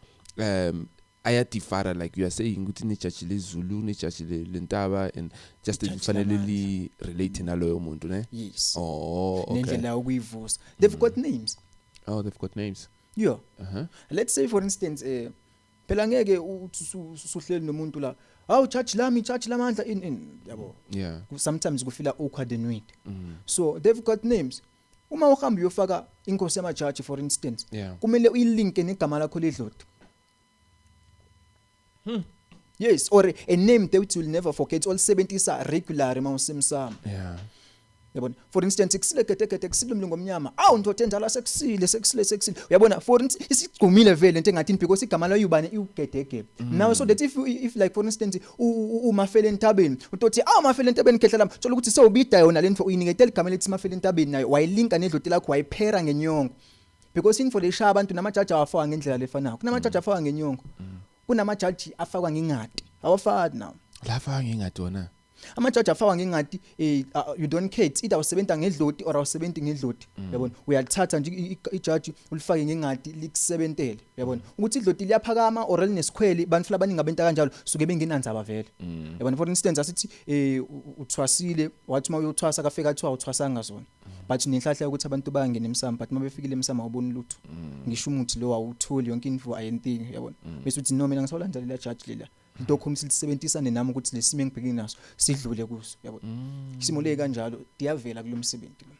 ayadifara like you are saying ukuthi ne judge lezulu ne judge lentaba and just fanele relate naloyo umuntu ne yes oh okay nendlela ukuyivusa they've got names oh they've got names yeah let's say for instance phela ngeke usuhleli nomuntu la awu judge lamandla in yabo yeah sometimes kufila awkward and weird so they've got names uma uhamba uyofaka inkosi yama judge for instance kumele uyilinke negama lakho ledloti yes or a name that you will never forget all 70 regular mawusemsama yeah yabona for instance iksilegedegede kusilumlu ngomnyama awu ndoda endala sekusile uyabona for instance isigcumile vele into engathi because igama layo ubani iugedege now so that if like for instance umafele entabeni utothi mafele entabeni khehlela thola ukuthi sewubida yona lento uyiniketela igama lethi mafele entabeni nayo wayilinka nedloti lakho wayiphera ngenyongo because info leshaya abantu namajaji awafaka ngendlela lefanayo kunamajaji afaka ngenyongo kunamajaji afakwa ngingadi awafani nawo lafa ngingadona amajaji afakwa ngingadi you don't care either usebenza ngedloti or awusebenzi ngedloti yabona uyalithatha nje ijaji ulifake ngingadi likusebentele yabona ukuthi idloti liyaphakama or linesikhweli bantu abaningi abenta kanjalo suke bengenanzaba vele yabona for instance asithi uthwasile wathi uma uyothwasa kafika athiwa uthwasanga zona but nenhlahla ukuthi abantu bangene emsamo but mabefikile emsamo awuboni lutho ngisho umuthi lo awutholi yonke info ayentingi yabona bese uthi no mina ngisawalandela jaji lela into khona silisebenzisane nami ukuthi lesimo engibhekene naso sidlule kuso yabona isimo le kanjalo diyavela kulomsebenzi lo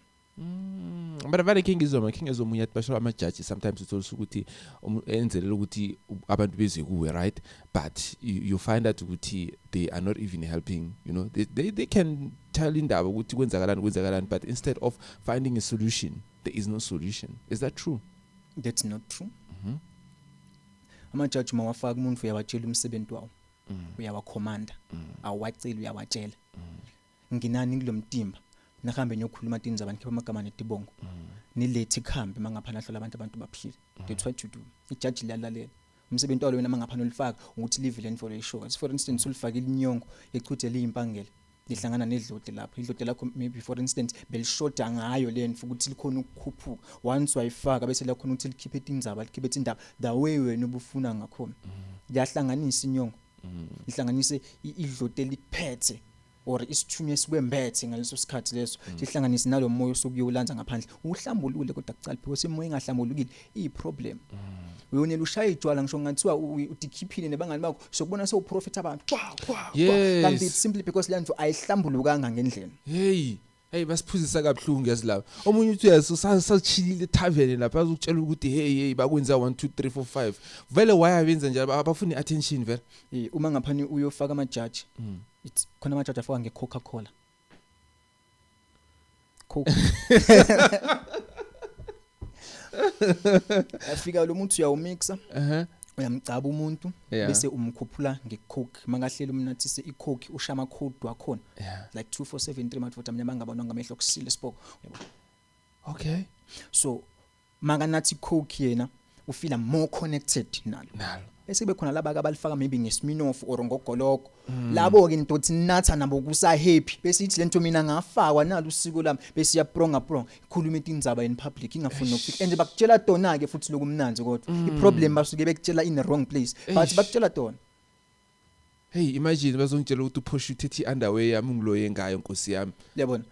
but vale kingizomunya yathi basho ama-judge sometimes utholisa ukuthi enzelela ukuthi abantu bezwe kuwe right but you find out ukuthi they are not even helping you know they can tell indaba ukuthi kwenzakalani but instead of finding a solution there is no solution. Is that true? That's not true. Ama-judge mawafaka umuntu uyawatshela umsebenzi wawo uyawakhomanda awacela uyawatshela nginani kulomtimba nahambe nyokhuluma tini zabantu khipha amagama netibongo nilethi khambe mangaphana hlola abantu baphile that's what you do ijudge lalalela umsebenzi walo wena mangaphana ulifaka ukuthi live land for insurance for instance ulifaka ilinyongo echudele impangela lihlangana nedloti lapho idloti lakho maybe for instance belishoda ngayo lento ukuthi likhona ukukhuphuka once wayifaka bese lakhona ukuthi likhiphe indzaba likhiphe indaba the way wena ubufuna ngakhona yahlanganisa inyongo ihlanganise idloti eliphethe or isithunywa esikwembethe ngaleso sikhathi leso sihlanganise nalomoya osukuyulanza ngaphandle uhlambulule kodwa kucala because imoya engahlambulukile iproblem uyonela ushaya ijwala ngisho ngathiwa udikhiphile nebangani bakho sokubona sewuprofit abantu kanti simply because lento ayihlambulukanga ngendlela hey basiphuzisa kabuhlungu yazi lapha omunye uthi yasachilile tavern lapha azokutshela ukuthi hey bakwenza 1 2 3 4 5 vele why abenza njalo abafuni attention vele uma ngaphani uyofaka ama-judge it's khona ama-judge afaka nge-Coca-Cola Coke afika lo muntu uyawumixa uyamcaba umuntu bese umkhuphula ngecoke mangahlela umnathise icoke ushama code wakhona like 2473 mathota mina mangabona ngamehlo kusile spoko okay so manganathi coke yena ufila more connected nalo bese kube khona laba abalifaka maybe ngeSmirnoff or ngogoloko labo ke into natha nabo kusa happy bese ithi lento mina ngafakwa nalo usiko lami bese yapronga ikhuluma indzaba in public ingafuni nokufika enje bakutshela tona ke futhi lokumnanzi kodwa iproblem basuke bekutshela in the wrong place but bakutshela tona hey imagine bazongitshela ukuthi uphosha uthethi underwear yami ngiloye ngayo nkosi yami yabona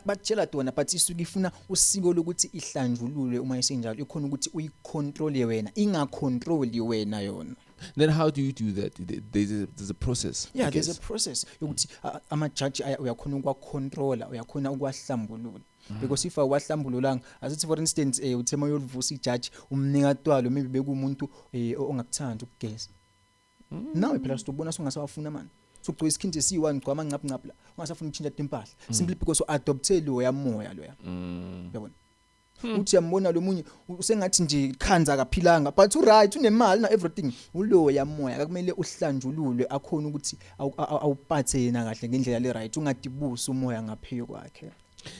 batshela tona but isuke ifuna usiko lokuthi ihlanjululwe uma isenjalo ikhona ukuthi uyicontrol wena ingacontrol wena yona. Then how do you do that? There's a process. Yeah, there's a process yokuthi ama-judge uyakhona ukwacontrola uyakhona ukwahlambulula because if awahlambululanga asithi for instance uthema yolivusa ijudge umnika twalo maybe bekumuntu ongakuthanda ukugeza nawe phela sitobona songasawafuna manje sokugcwa isikhindi esiyi1 gcwa mangcapha la ungasafuna utshintsha impahla simply because uadopte lo yamoya loya yabona uthi yambona lo munye usengathi nje khanza akaphilanga but right unemali na everything ulo yamoya akumele uhlanjululwe akhona ukuthi awuphathe yena kahle ngendlela le right ungadibusa umoya ngaphezu kwakhe.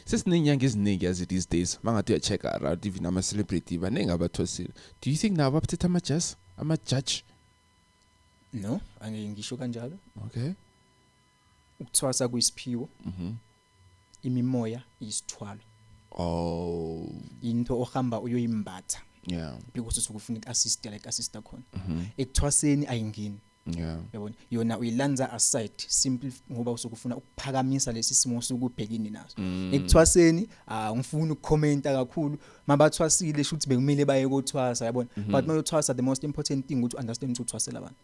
Sesinenyanga eziningi as these days mangathi uyacheck around even ama celebrity banenge abathosile. Do you think now abaphethe ama-judge? No, angisho kanjalo. Okay. Ukuthwasa kuyisiphiwo. Imimoya isithwalo. Oh, into ohamba uyoyimbatha. Yeah. Because usukufuna assist like assistant khona. Ekuthwaseni ayingeni. Yeah. Yabona yona uyilanza aside simply ngoba usukufuna ukuphakamisa lesi simo sokubhekini naso. Ekuthwaseni ngifuna ukucomenta kakhulu mabathwasile shothi bekumele baye kothwasa yabona but mayothwasa the most important thing ukuthi understand ukuthi uthwasela abantu.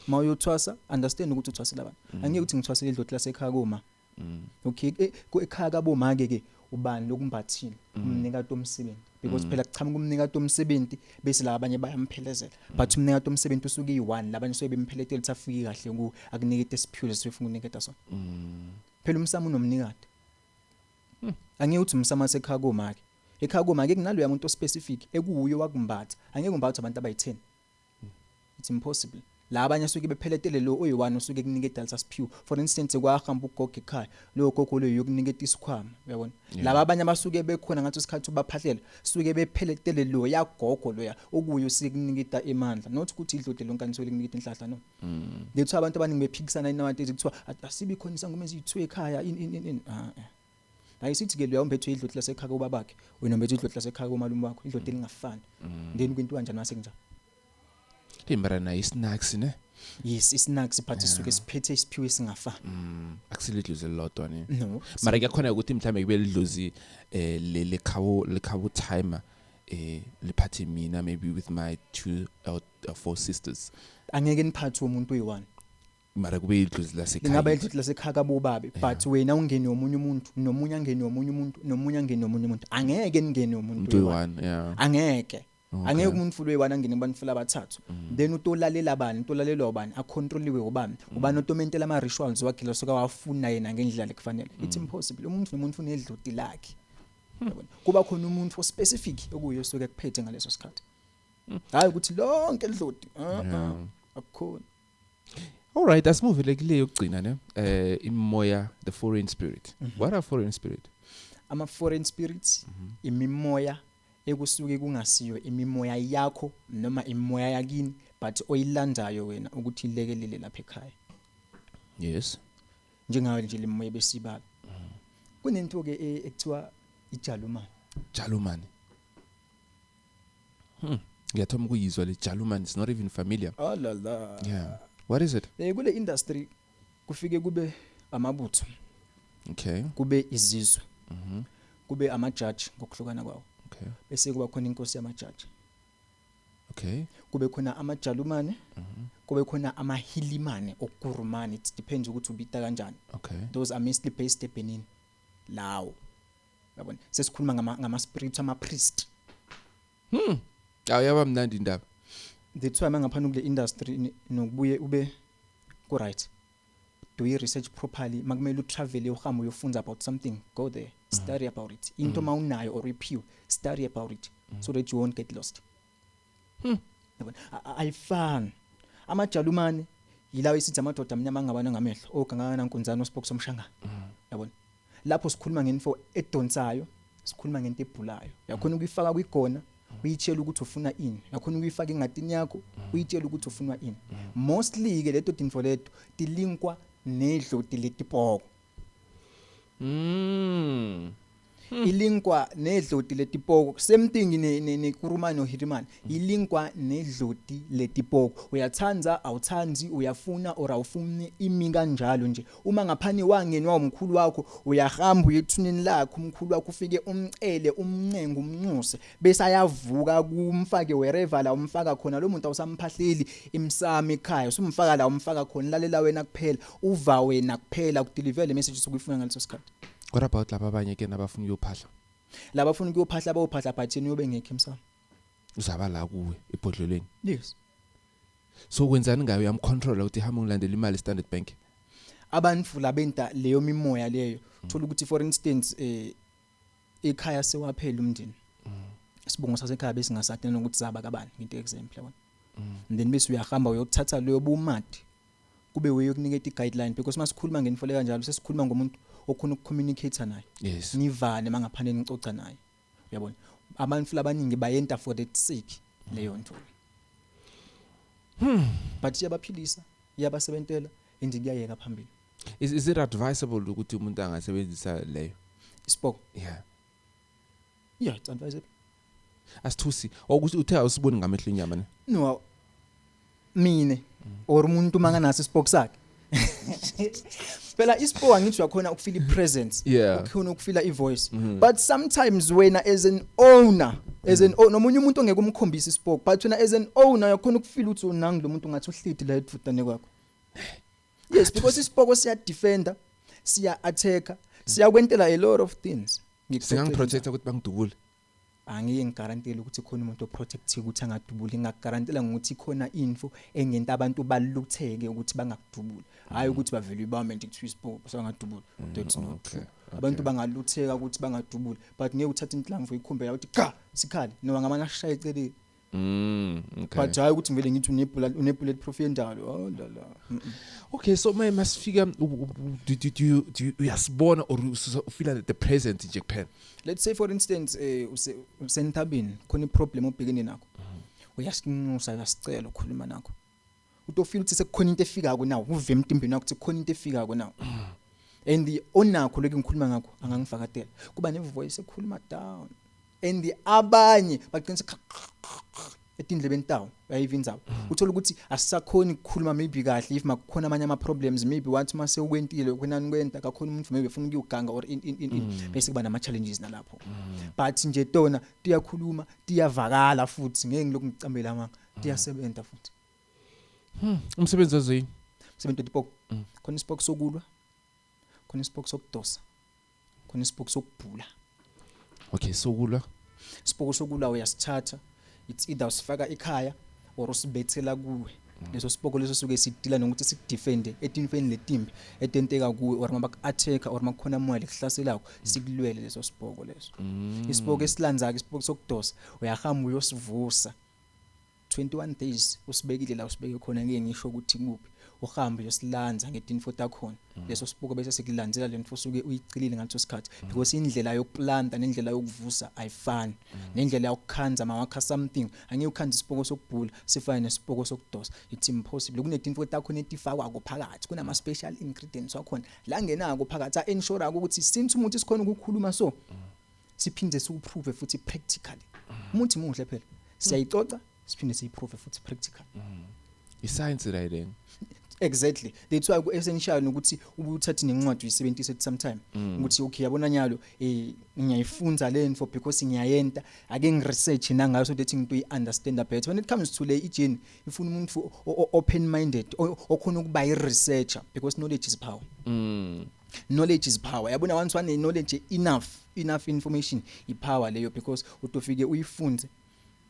Mayothwasa understand ukuthi uthwasela abantu. Angeke uthi ngithwasele idloti lasekhaya koma. Okay ekhaya kaboma ke ubani lokumbathini umnikati omsebenzi because phela kuchamuka umnikati omsebenzi bese la abanye bayamphelezela but umnikati omsebenzi usuke yi1 labanye sobe bempheletela ukuthi afike kahle ku akunikete isiphuzo sifuna uniketa sona phela umsamo unomnikati angeke uthi umsamo wasekhaya koma ke ekhaya koma ke kunalo yamuntu specific ekuyo wakumbatha angeke umbathe abantu abayi10 it's impossible la abanye asuke bepheletele lo oyi1 usuke kunika idalisa siphiwe for instance kwahamba ugogo ekhaya lo gogo lo yokuniketa isikhwama uyabona laba abanye abasuke bekhona ngathi isikhathi ubaphahlela suke bepheletele lo yagogo lo ya okuyo usike kuniketa emandla not ukuthi idlode lonke kuniketa inhlahla no lethu abantu abaningi bephikisana nowadays kuthiwa asibi khona isangoma ezithiwe ekhaya ayisithi ke lo umbethu idlode lasekhaya ubabakhe wena umbethu idlode lasekhaya umalume wakho idlode elingafani then kwinto kanjani mase kunjani Imbarana isnacks ne? Yes, isnacks but isuke siphethe isiphiwe singafani. Akusilidluze lodwa ne. No. Mara kuyakhona ukuthi mhlambe kube lidluzi le khawo timer liphathe mina maybe with my 2 or 4 sisters. Angeke niphathe umuntu oyi1. Mara kube idluzi lasekhaya. Ngaba idluzi lasekhaya kabobabe but wena ungene nomunye umuntu, nomunye angene nomunye umuntu, nomunye angene nomunye umuntu. Angeke ningene nomuntu oyi1, yeah. Angeke. Angeke umuntu fulo oyi1 angene bantfula abathathu. Then utolalela bani, utolalelwa ubani, acontroliwe ubani. Ubani otomentela ama rituals wakhe losuka wafuna yena ngendlela ekufanele. It's impossible. Umuntu nomuntu ufuna idlodi lakhe. Yabona. Kuba khona umuntu specific okuyo osuke kuphethe ngaleso sikhathi. Hayi ukuthi lonke idlodi. Akukhona. All right, let's move like le yokugcina ne. Imimoya, the foreign spirit. What are foreign spirit? Ama foreign spirits imimoya ekusuke kungasiyo imimoya yakho noma imimoya yakini but oyilandayo wena ukuthi ilekelele lapha ekhaya. Yes. Njengayo nje lemimoya besibala. Kunento ke ekuthiwa ijalumani. Jalumani. Ngiyathoma ukuyizwa le jalumani, it's not even familiar. Oh la la. Yeah. What is it? Kule industry kufike kube amabutho. Okay. Kube izizwe. Kube ama judge ngokuhlukana kwawo. Okay. Bese kuba khona inkosi yama judge. Okay. Kube khona amajalumane, kube khona amahilimane okurumane, it depends ukuthi ubita kanjani. Okay. Those are mostly based eBenin. Lawo. Yabona. Sesikhuluma ngama spirit ama priest. Awuyaba mnandi indaba. That's why mangapha kule industry nokubuye ube ku right. Do you research properly? Makumele utravel uhambe uyofunda about something, go there, study about it. Into mawunayo or review, study about it so that you won't get lost. Ayifani. Amajalumane yilawo isithi amadoda amnyama angabana ngamehlo ogangana nkunzana osipoko somshangana. Yabona. Lapho sikhuluma ngenfo edonsayo, sikhuluma ngento ebhulayo. Yakhona ukuyifaka kwigona, uyitshela ukuthi ufuna ini. Yakhona ukuyifaka engadini yakho, uyitshela ukuthi ufuna ini. Mostly ke leto dinfo leto dilinkwa nedloti letipoko. Ilinkwa nedloti letipoko. Same thing nekurumane nohirimane. Ilinkwa nedloti letipoko. Uyathanza, awuthanzi, uyafuna or awufuni imi kanjalo nje. Uma ngaphani wangenwa umkhulu wakho, uyahamba uyethuneni lakho umkhulu wakho ufike umcele, umncenga, umnxuse, bese ayavuka kumfake wherever la umfaka khona lo muntu awusamphahleli imsami ekhaya. Usumfaka la umfaka khona lalela wena kuphela, uva wena kuphela ukudeliver le message sokuyifuna ngaleso sikhathi. What about laba abanye ke nabafuna ukuyophahla? Laba bafuna ukuyophahla bayophahla but yena uyobe ngekho emsamo. Uzaba la kuwe ebhodlelweni. Yes. So kwenzani ngayo yamcontrol ukuthi hamba ngilandela imali Standard Bank? Abantu labenta leyo mimoya leyo. Thola ukuthi for instance ekhaya sewaphela umndeni. Sibongo sasekhaya bese ngasatena ukuthi zaba kabani into example yabona. And then bese uyahamba uyothatha leyo bumati. Kube uyokuniketa i-guideline because masikhuluma ngenifole kanjalo sesikhuluma ngomuntu okhona ukucommunicate naye. Yes. Nivane mangaphane nicoca naye. Uyabona? Abantu abaningi bayenta for that sake leyo nto. But yabaphilisa, yabasebentela indi kuyayeka phambili. Is it advisable ukuthi umuntu angasebenzisa leyo? Isipoko. Yeah. Yeah, it's advisable. Asithusi ukuthi uthe awusiboni ngamehlo enyama ne? No. Mine or umuntu manganaso isipoko sakhe. Phela isipoko angithi uyakhona ukufeel ipresence, ukhona ukufeel ivoice. But sometimes wena as an owner, nomunye umuntu ongeke umkhombisa isipoko, but wena as an owner uyakhona ukufeel ukuthi unangi lo muntu ngathi uhlidi la edvutane kwakho. Yes, because isipoko siya defender, siya attacker, siya kwentela a lot of things. Singangiprotecta ukuthi bangidubule. Angike ngigarantele ukuthi khona umuntu oprotective ukuthi angadubuli, ngigarantela ngokuthi khona info engento abantu balutheke ukuthi bangakudubuli, hayi ukuthi bavele ibame nje kuthi isipoko sangadubuli. That's not true. Abantu bangalutheka ukuthi bangadubuli, but ngeke uthathe inhlamvu uyikhumbela ukuthi cha sikhali noma ngamana shaya eceleni Okay. But hayi ukuthi ngivele ngithi une-bulletproof yendalo. Oh la la. Okay, so masifika do you uyasibona or ufeel at the present nje kuphela? Let's say for instance usentabeni khona iproblem obhekene nakho. Uyasinxusa uyasicela ukukhuluma nakho. Utofeel ukuthi sekukhona into efika ku nawo, uve emtimbeni wakho ukuthi kukhona into efika ku nawo. And the onakho lokho ngikhuluma ngakho angangifakatela. Kuba ne voice ekhuluma down. And the abanye baqinisa etindlebeni tawo bayivindzawo. Uthola ukuthi asisakhoni ukukhuluma maybe kahle if makukhona amanye ama problems maybe wathi mase ukwentile kwenani kwenta kakhona umuntu maybe ufuna ukuganga or in bese kuba nama challenges nalapho. But nje tona tiyakhuluma tiyavakala futhi ngeke ngilokhu ngicambela manga tiyasebenza futhi. Umsebenzi wazini? Umsebenzi wetipoko. Khona isipoko sokulwa. Khona isipoko sokudosa. Khona isipoko sokubhula. Okay, sokulwa. Isipoko sokulwa uyasithatha. It's either usifaka ekhaya or usibethela kuwe. Leso sipoko leso suke sidila nokuthi sikudefende etinfeni letimbi etenteka kuwe or mabaku-attack or makukhona moya lekuhlaselako sikulwele leso sipoko leso. Isipoko esilandzaka isipoko sokudosa uyahamba uyosivusa 21 days usibekile la usibeke khona ngeke ngisho ukuthi kuphi uhambe uyosilanza ngetinfo takhona leso sipoko bese sekulandzela lento usuke uyicilile ngaleso sikhathi because indlela yokuplanta nendlela yokuvusa ayifani nendlela yokukhanza mawakha something angeke ukhanze isipoko sokubhula sifane nesipoko sokudosa it's impossible kunetinfo takhona etifakwa phakathi kunama special ingredients wakhona la ngenako phakathi ensure ukuthi since umuntu sikhona ukukhuluma so siphinde siuprove futhi practically umuntu muhle phela siyayicoca siphinde siyiprove futhi practical. I-science right then. Exactly. That's why essential ukuthi ubuthathe nencwadi uyisebenzise at some time. Ukuthi okay yabona nyalo ngiyayifunza le info because ngiyayenta ake ngiresearch nangayo so that ngito understand better. When it comes to le ijeni ifuna umuntu open minded okhona ukuba i-researcher because knowledge is power. Knowledge is power. Yabona once one knowledge enough information ipower leyo because utofike uyifunze.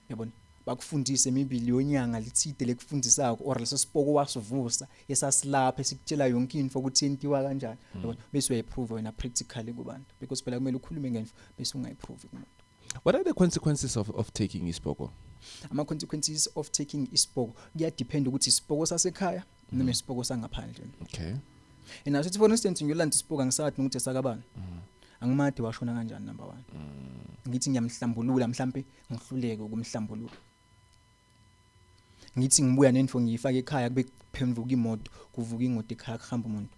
Yabona bakufundise maybe liyonyanga lithide lekufundisako or leso sipoko wasivusa esasilapha esikutshela yonke info ukuthi yentiwa kanjani yabona bese uyayiprove wena practically kubantu because phela kumele ukhulume ngenfo bese ungayiprove kumuntu. What are the consequences of taking isipoko? Ama consequences of taking isipoko kuya depend ukuthi isipoko sasekhaya noma isipoko sangaphandle. Okay. And now for instance ngiyolanda isipoko ngisathi ukuthi sakabani angimade washona kanjani number 1 ngithi ngiyamhlambulula mhlambe ngihluleke ukumhlambulula ngithi ngibuya nenfo ngiyifaka ekhaya kube kuphenduka imoto kuvuka ingoti ekhaya kuhamba umuntu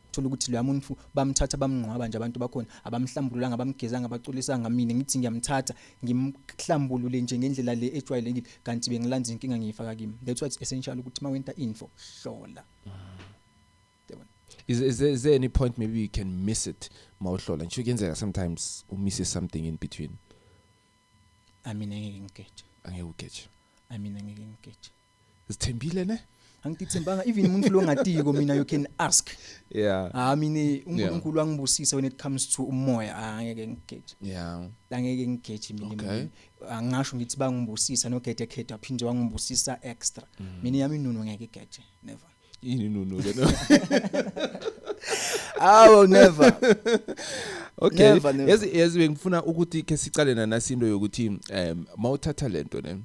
uthola ukuthi lo muntu bamthatha bamngqwaba nje abantu bakhona abamhlambululanga abamgezanga abaculisanga mina ngithi ngiyamthatha ngimhlambulule nje ngendlela le ejwayelekile kanti bengilanza inkinga ngiyifaka kimi. That's why it's essential ukuthi mawenta info hlola. Is there any point maybe you can miss it mawuhlola nje kuyenzeka sometimes miss something in between? I mean angeke ngikethe. Sithembile ne? Angithembanga even umuntu lo ngatiko mina you can ask. Yeah. Mina uNkulunkulu wangibusisa when it comes to umoya angeke ngikethe. Yeah. Angeke ngikethe mina. Angasho ngithi bangibusisa no khethe phinde wangibusisa extra. Mina yami inuno ngeke ikethe never. No. I will never. Okay. Yes ngifuna ukuthi ke sicale nasindo yokuthi mawuthatha lento ne.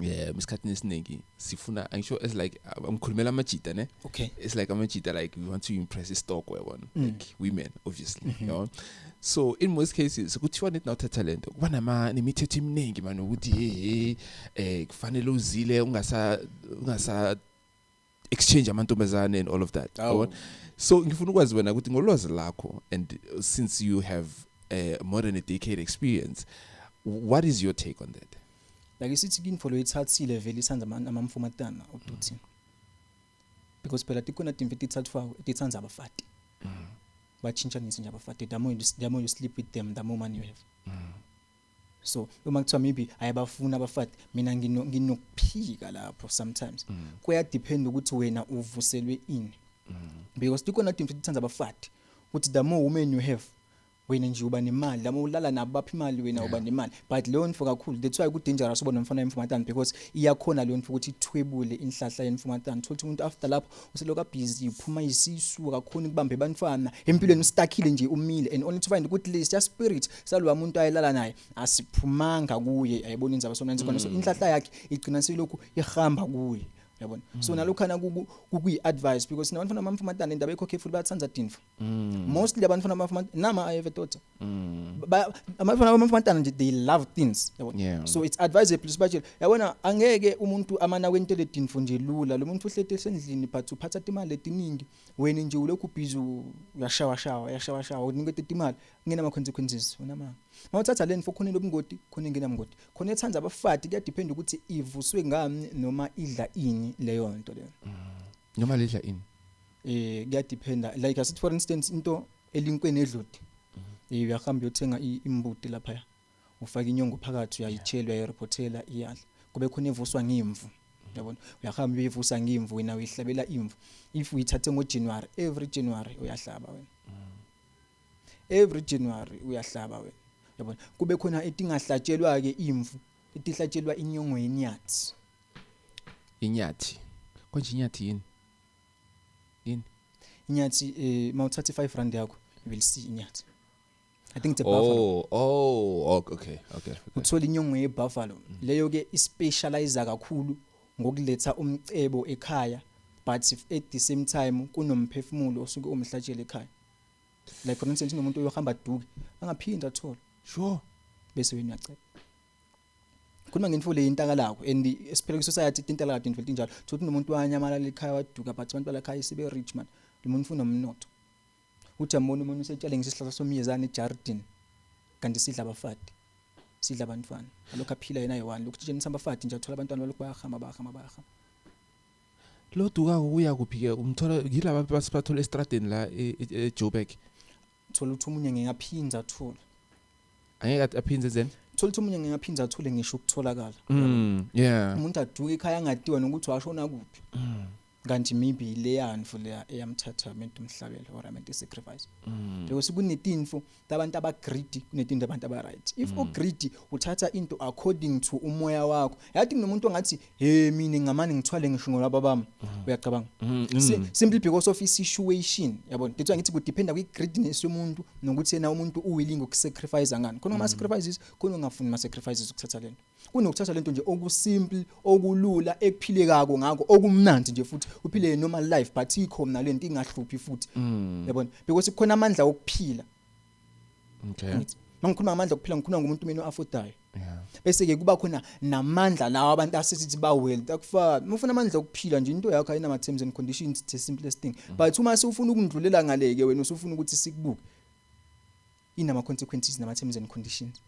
Yeah, miskhathini esiningi sifuna angisho as like amkhulumela amajita ne. Okay. It's like amajita like we want to impress stock webona like women obviously, you know. So in most cases kuthiwa net nawuthatha lento kuba nemithetho eminingi manje ukuthi kufanele uzile ungasa exchange amantombazane and all of that. So ngifuna ukwazi wena ukuthi ngolwazi lakho and since you have more than a decade experience, what is your take on that? Like isithi kinfollow ithathile vele isanza amamfomatana uduthi. Because phela tikona timfiti thathwa ithanza abafati. Bachintshanisa nje abafati the more you sleep with them the more money you have. So uma kuthiwa maybe ayabafuna abafati mina nginokuphika lapho sometimes kuya depend ukuthi wena uvuselwe ini because tikona timfiti thathanza abafati ukuthi the more women you have wena nje uba nemali lama ulala nabaphi imali wena uba nemali but leyo nto kakhulu that's why ku dangerous ubona umfana wemfumatana because iyakhona leyo nto ukuthi ithwebule inhlahla yemfumatana thola umuntu after lapho useloka busy uphuma isisu akakhona kubambe abantwana empilweni ustakile nje umile and only to find ukuthi list ya spirit salwa umuntu ayelala naye asiphumanga kuye ayibona inzaba sona nje so inhlahla yakhe igcina selokhu ihamba kuye yabona so nalokhana kuyi advice because nabantwana bamfumatana indaba ekho careful bayatsanza tinfo mostly abantwana bamfumatana nama I have a daughter abantwana bamfumatana nje they love things yabona so it's advisable sibajela yabona angeke umuntu amana kwentele tinfo nje lula lo muntu uhlete esendlini but uphatha imali etiningi wena nje ulokhu busy uyashawa unikete imali ngena ama consequences unama mawuthatha leni for khona lobungoti khona ngena mngoti khona ethanza abafati kuya depend ukuthi ivuswe ngami noma idla ini leyo nto leyo noma lidla ini kuya depend like asithi for instance into elinkweni edlodi uyahamba uyothenga imbuti lapha ufaka inyongo phakathi uyayichelwa uyareportela iyadla kube khona evuswa ngimvu yabona uyahamba uyivusa ngimvu wena uyihlabela imvu if uyithathe ngoJanuary every January uyahlaba wena every January uyahlaba wena yabona kube khona etingahlatshelwa ke imvu etihlatshelwa inyongo yenyathi konje inyathi yini inyathi mawuthatha 5 rand yakho you will see inyathi I think it's a buffalo okay uthola inyongo yebuffalo leyo ke ispecialize kakhulu ngokuletha umcebo ekhaya but if at the same time kunomphefumulo osuke umhlatshele ekhaya like for instance umuntu oyohamba duke angaphinda athola sure bese wena uyacela khuluma ngenfule intakalako and especially society intakalako into njalo thothi umuntu wanyamalala ekhaya waduka but abantu balakhaya sibe rich man lo muntu ufuna umnotho uthi amona umuntu usetshale ngesihlahla somyezane eJardin kanti sidla abafati sidla abantwana alokho aphila yena yi1 lokhu tsheni sambafati nje athola abantwana balokho bayahamba lo duka uya kuphike umthola yilaba basiphathola estradeni la eJoburg thola uthi umunye ngingaphinza athola angeke aphinze zen thola uthi umunye ngingaphinza athole ngisho ukutholakala umuntu aduka ekhaya angadiwa nokuthi washona kuphi kanti maybe leyani fuleya eyamthatha umuntu umhlabelo or umuntu sacrifice because kunetinfo tabantu abagreedy kunetinto abantu abaright if ogreedy uthatha into according to umoya wakho yathi nomuntu ongathi hey mina ngamani ngithwale ngisho ngolaba bami uyacabanga simply because of situation yabona that's why ngithi ku depend kwi greediness yomuntu nokuthi yena umuntu uwilling ukusacrifice ngani khona ama sacrifices khona ungafuni ama sacrifices ukuthatha lento kunokuthatha lento nje okusimple okulula ekuphilekako ngako okumnandi nje futhi uphile normal life but ikhona lento ingahluphi futhi yabona because kukhona amandla okuphila mangikhuluma amandla okuphila ngikhuluma ngomuntu mina oaffordayo bese ke kuba khona namandla lawa abantu asithi ba wealth akufana ufuna amandla okuphila nje into yakho ayina ama terms and conditions the simplest thing but uma usufuna ukundlulela ngaleke wena usufuna ukuthi sikubuke inama consequences nama terms and conditions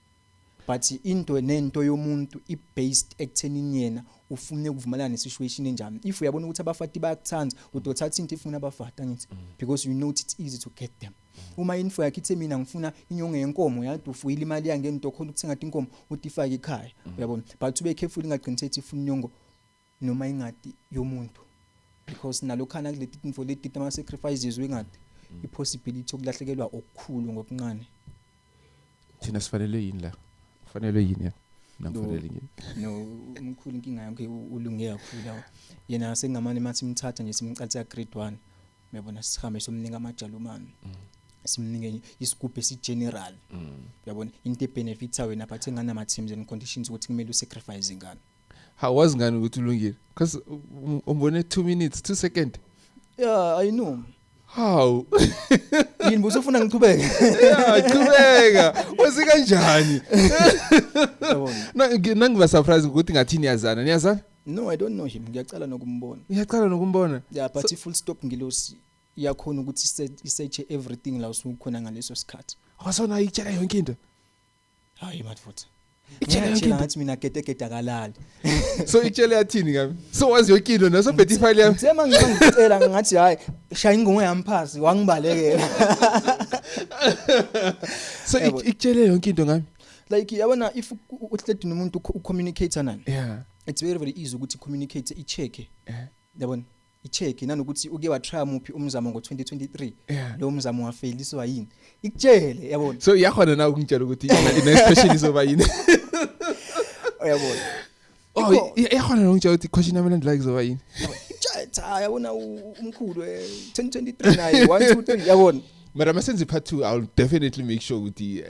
but into nento yomuntu i-based ekuthenini yena ufune ukuvumelana nesituation enjani if uyabona ukuthi abafati bayakuthanza udothatha into ifuna abafati angithi because you know it's easy to get them uma info yakhe ithi mina ngifuna inyongo yenkomo yadi ufuyile imali yange ngento khona ukuthenga inkomo utifake ekhaya uyabona but ube careful ingaqiniseki ifuna inyongo noma ingadi yomuntu because nalokhana kuleti info leti ama sacrifices wengadi i-possibility okulahlekelwa okukhulu ngokuncane thina sifanele yini la fanele yini nakufanele yini no umkhulu inkinga yakhe ulunge kakhulu lawo yena sengamane mathi imthatha nje simcalisa grade 1 uyabona sihambe somninga amajalumani simninge isigubhe esigeneral uyabona into benefits wena but engana ama terms and conditions ukuthi kumele usacrifice ngani how was ngani ukuthi ulungile because umbone 2 minutes 2 seconds yeah I know how yini busufuna ngiqhubeke qhubeka wase kanjani nangiba surprise ukuthi ngathi niyazana no I don't know him ngiyacala nokumbona yeah but full stop ngilosi iyakhona ukuthi isearch everything la usukhona ngaleso sikhathi wasona itshela yonke into hayi madfuthi itshela ngathi mina gedegeda kalali so itshela yathini ngami so wazi yonke into naso betty file yami sema ngicela ngathi hayi shaya ingongo yamphasi wangibalekela so itshela yonke into ngami like yabona if uhledi nomuntu ucommunicate nani yeah it's very easy ukuthi communicate icheck yabona icheck nanokuthi uke wa try muphi umzamo ngo2023 Yeah. lo mzamo wafailiswa yini ikutshele yabona So yakhona na ukungitshela ukuthi next question izoba yini. uyabona Oh yakhona na ukungitshela ukuthi question yami landela izoba yini. cha yabona umkhulu 2023 naye 1 2 3 yabona But I'm sense part 2 I'll definitely make sure ukuthi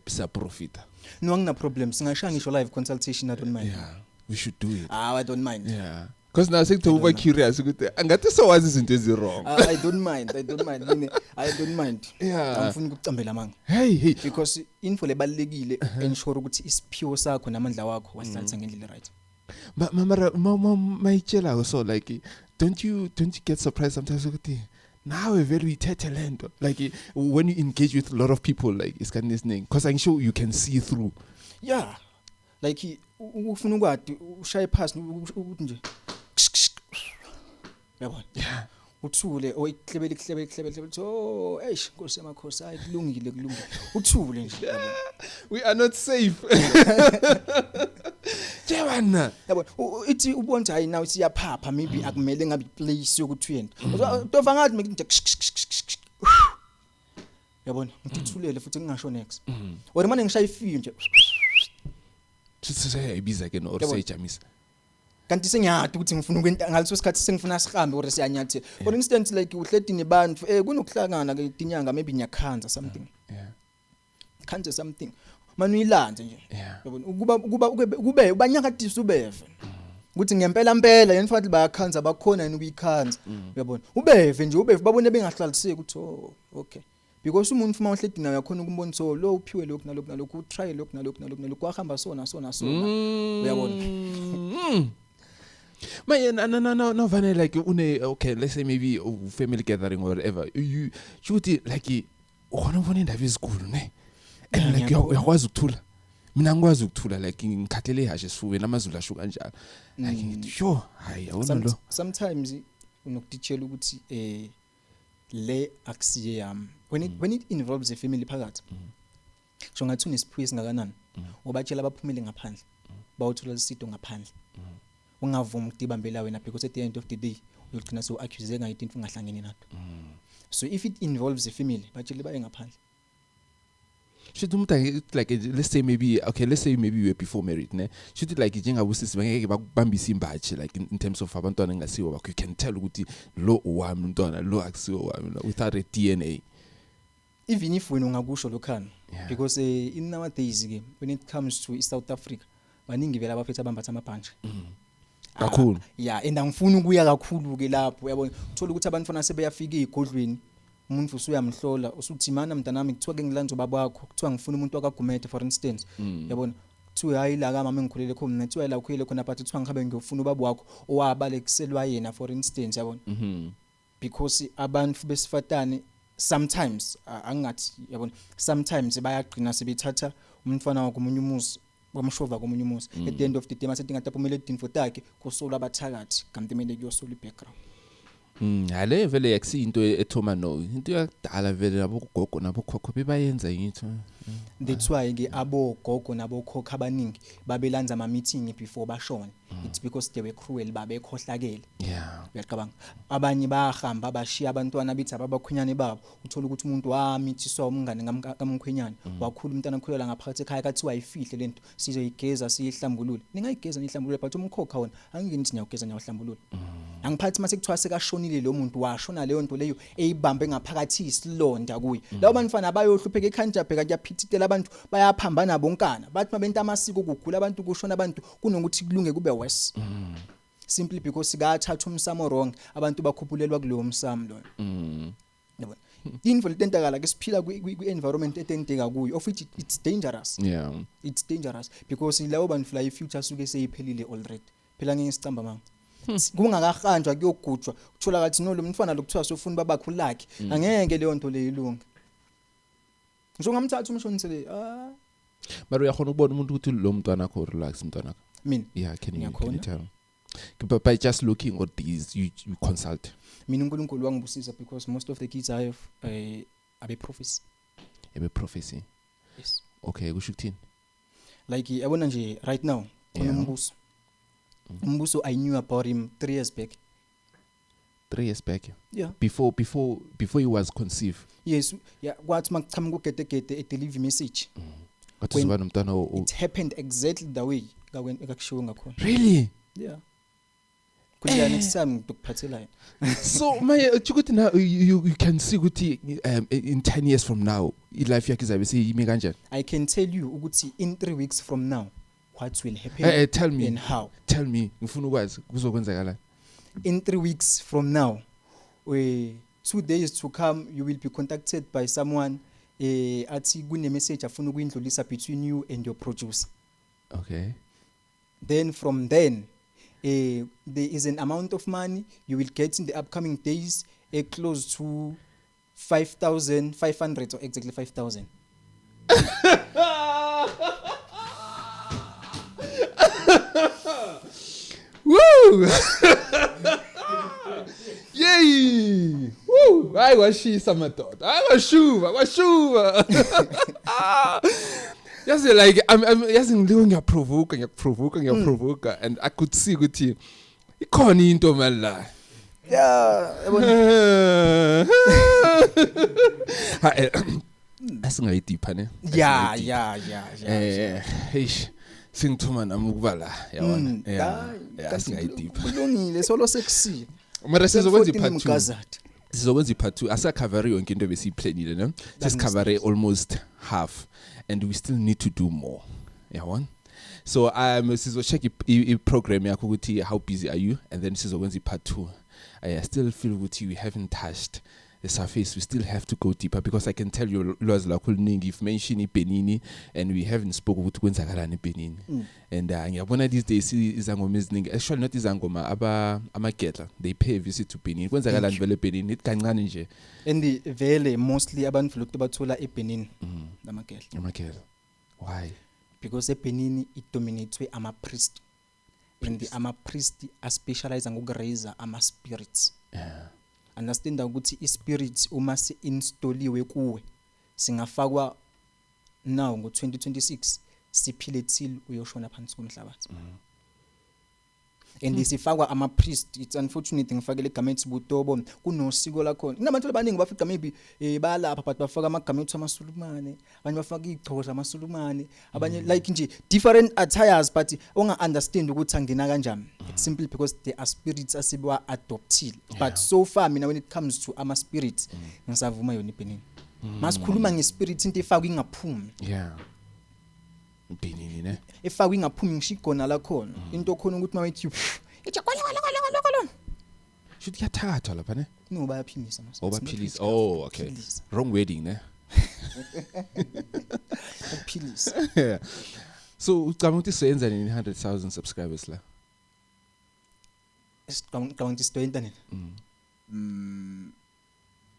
sa profita. no ngina problem singashaya ngisho live consultation I don't mind Yeah, we should do it. I don't mind Yeah. Because now sekuba curious ukuthi angathi sowazi izinto ezirong. I don't mind Mine I don't mind Yeah. angifuni ukucambela manga Hey. because info lebalekile ensure ukuthi isiphiwo sakho namandla wakho wasihlalisa ngendlela right Mama mayitshela so like don't you get surprised sometimes ukuthi now a very talent like when you engage with a lot of people like it's kind of this name because I'm sure you can see through. yeah like ufuna ukwadi ushaye phansi ukuthi nje yabona Yeah. uthule oyihlebele oh eish Nkosi yamakhosi hayi kulungile uthule nje yabona We are not safe. Jebana. yabona ithi ubona hayi now siyaphapha maybe akumele ngabe place yokuthi uyena tofa ngathi nje yabona ngithulele futhi ngingasho next or manje ngishaya ifiyo nje Say ibiza ke no or say jamisa. kanti sengiyadi ukuthi ngifuna ukwenta ngaleso sikhathi sengifuna sihambe or siyanyathi for instance like uhledi nebantu kunokuhlangana ke inyanga maybe nyakhanza something Yeah. khanze something manje uyilanze nje Yeah. yabona kube ubanyakadisa ubeve ukuthi ngempela yena mfowethu bayakhanza bakhona yena ukuyikhanza uyabona ubeve babone bengahlaliseki ukuthi oh okay because umuntu uma uhledi naye yakhona ukumbona so lo uphiwe lokho nalokho utry lokho nalokho kwahamba sona uyabona My no vanilla like okay let's say maybe a family gathering or whatever you shoot it like ukhona ubona indaba ezikhulu ne and like uyakwazi ukuthula mina ngikwazi ukuthula like ngikhathele ihashe sifube namazulu asho kanjalo like sure hayi awona lo sometimes unokutitshela ukuthi le akusiye yami when it involves a family phakathi so ngathi unesiphiwo singakanani obatshela abaphumele ngaphandle bawuthola isito ngaphandle ungavumi ukudibambela wena because at the end of the day uyogcina so accuse ngayithi into ungahlangene nayo so if it involves a family batshele baye ngaphandle should umuntu like let's say maybe you were before married ne should it like njengabusisi bangeke bakubambisa imbathi like in terms of abantwana engasiwo bakho you can tell ukuthi lo owami umntwana lo akusiwo wami without a DNA even if wena ungakusho lokhana Yeah. because in nowadays ke when it comes to South Africa baningi vela abaphethe abambatha amabhanje kakhulu yeah and angifuni ukuya kakhulu ke lapho uyabona uthola ukuthi abantwana sebeyafika egodlweni umuntu usuyamhlola usuthi mana mntanami kuthiwa ke ngilanzo babakho kuthiwa ngifuna umuntu wakagumete for instance yabona kuthiwa hayi la ka mama engikhulele khona mina kuthiwa la ukhulele khona but kuthiwa ngihambe ngiyofuna ubaba wakho owabalekiselwa yena for instance yabona because abantu besifatane sometimes angathi yabona sometimes bayagcina sebethatha umfana wakhe umunye umuzi bamshova komunye umuzi at the end of the day mase tingatapha umeledini for takhe kusola abathakathi kanti mele kuyosola ibackground hale vele yakusinto ethoma no into yakudala vele nabogogo nabokhokho bebayenza yitho that's why ke abogogo nabokhokho abaningi babelanza ama meeting before bashone it's because they were cruel babekhohlakele yeah uyaqabanga abanye bayahamba bashiya abantwana bithi abakhunyane babo uthola ukuthi umuntu wamithiswa umngane kamkhwenyane wakhula umntana ukhulela ngaphakathi ekhaya kathi wayifihle lento sizoyigeza siyihlambulule ningayigeza nihlambulule but umkhokha wona angingeni sinyawugeza nyawahlambulule angiphathi mase kuthiwa sekashonile lo muntu washona leyo nto leyo eyibambe ngaphakathi isilonda kuye labo bantwana bayohlupheka eKhanjabhe kanti yaphithitela abantu bayaphambana bonkana bathi mabenta amasiko kugula abantu kushona abantu kunokuthi kulunge kube worse simply because sikathatha umsamo wrong abantu bakhuphulelwa kulowo msamo lo yabona info lententakala ke siphila kwi environment etenteka kuyo of which it's dangerous yeah it's dangerous because lawo bantu fly future suke seyiphelile already phela ngeke sicamba manga kungakahanjwa kuyogujwa uthola kathi no lo mfana lokuthiwa sofuna babakho lakhe angeke leyo nto leyilunga ngisho ngamthatha umshonise le but uyakhona ukubona umuntu ukuthi lo mntwana akho relax umntwana akho mina yeah can you tell but by just looking at these you consult mina uNkulunkulu wangibusiza because most of the kids I have abe prophecy yes okay kusho ukuthini like yabona nje right now khona umbuso Mbuso, I knew about him 3 years back. 3 years back. Yeah. Before he was conceived. Yes, yeah, kwathi makuchama kugedegede deliver message. Kwathi uzoba nomntwana It happened exactly the way ekakushiwo ngakhona. Really? Yeah. Kuya next time ngikuphathela yena. So my ukuthi now you can see ukuthi in 10 years from now life yakhe izabe seyimi kanjani. I can tell you ukuthi in 3 weeks from now what will happen. Tell me. And how. Tell me, ngifuna ukwazi kuzokwenzakala. In 3 weeks from now, 2 days to come, you will be contacted by someone. Athi kune message afuna ukuyindlulisa between you and your producer. Okay. Then from then, there is an amount of money you will get in the upcoming days, close to 5,500 or exactly 5,000. Woo! Yay! Woo! Ayashisa madoda. Ayashuva. Yazi like yazi ngiloko ngiyaprovoke and I could see ukuthi ikhona into mala. Yeah, asingayideepa ne. Yeah. Eish. Singithuma nami ukuba la yabona. Yeah, asingayideepa. Kulungile solo sexy. Mara sizokwenza part 2. Mgazati. Sizokwenza part 2. Asakhavare yonke into besiyiplanile ne. Sesikhavare almost half and we still need to do more. Yabona? So sizocheck I program yakho ukuthi how busy are you and then sizokwenza part 2. I still feel ukuthi we haven't touched the surface. We still have to go deeper because I can tell you lwazi lakho luningi. You've mentioned iBenini and we haven't spoke ukuthi kwenzakalani eBenini. And ngiyabona these days izangoma eziningi, actually not izangoma amagedla, they pay a visit to Benin. Kwenzakalani vele eBenini it kancane nje. And vele mostly abantu lokho bathola eBenini amagedla. Why? Because eBenini it dominates ama priest. And the ama priest are specialized ngokuraise ama spirits. Yeah. Understand ukuthi ispirits uma si installiwe kuwe singafakwa now ngo2026 siphile till uyoshona phansi komhlabathi. And isifakwa ama priest. It's unfortunate ngifakele igama ethi Butobo kunosiko lakho. Kunabantu abaningi bafika maybe balapha but bafaka amagama ethi amaSulumane, abanye bafaka igxoza amaSulumane, abanye like nje different attires but unga understand ukuthi angena kanjani. It's simply because there are spirits asibwa adopted. But so far mina when it comes to ama spirits ngisavuma yona iBenini. Masikhuluma ngespirit into efakwa ingaphumi. Yeah. Benini ne efakwa ingaphumi ngishigona la khona into khona ukuthi mawethi ijakwala should yathathwa lapha ne no bayaphilisa mase baphilisa. Oh okay, wrong wedding ne baphilisa. So ucabanga ukuthi siyenza nini 100,000 subscribers la Esicabanga ukuthi sidoyenta nini?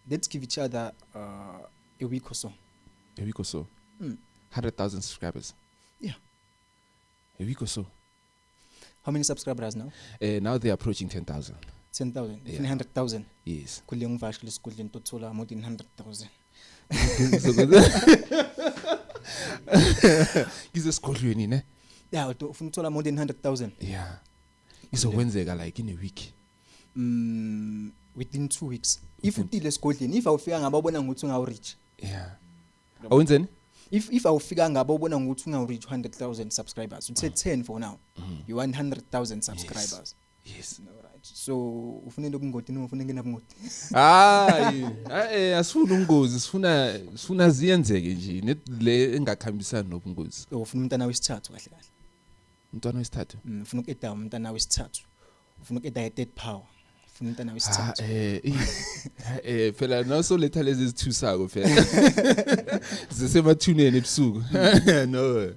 Let's give each other a week or so. 100,000 subscribers. Yeah. A week or so. How many subscribers now? Now they're approaching 10,000. 10,000. Yeah. 100,000. Yes. Kule ngivashile esikoleni tothola more than 100,000. Kize esikolweni ne? Yeah, ufuna uthola more than 100,000. Yeah. Izokwenzeka like in a week. Within 2 weeks. If utile esikoleni, if awufika ngababona ukuthi ungareach. Yeah. Awenzeni? If awufika ngababona ukuthi ungareach 100,000 subscribers, uthe 10 for now. You want 100,000 subscribers. Yes. Alright. So ufunele ukungoti noma ufuna ngena ngoti. Asifuna ungozi, sifuna ziyenzeke nje, net le engakhambisani nobungozi. Ufuna umntana wesithathu kahle kahle. Umntwana wesithathu? Ufuna ukeda umntana wesithathu. Ufuna ukeda third power. Ufuna umntana wesithathu. Phela naso letha lezi zithusako phela. Zisemathuneni ebusuku. No.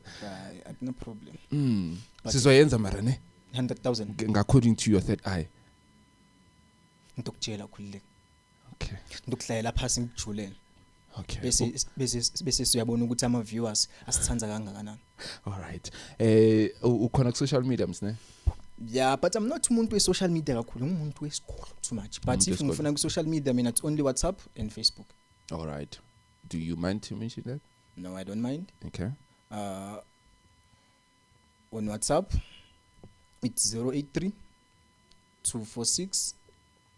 No problem. Sizoyenza mara ne? 100,000 according to your third eye. Ngikutshela khulile. Okay. Ngikuhlayela phansi ngijulele. Okay. Bese siyabona ukuthi ama viewers asithanza kangakanani. All right. Ukhona ku social media msne? Yeah, but I'm not umuntu we social media kakhulu, umuntu wesikolo too much. But if ngifuna ku social media mina it's only WhatsApp and Facebook. All right. Do you mind to mention that? No, I don't mind. Okay. On WhatsApp it's 083 246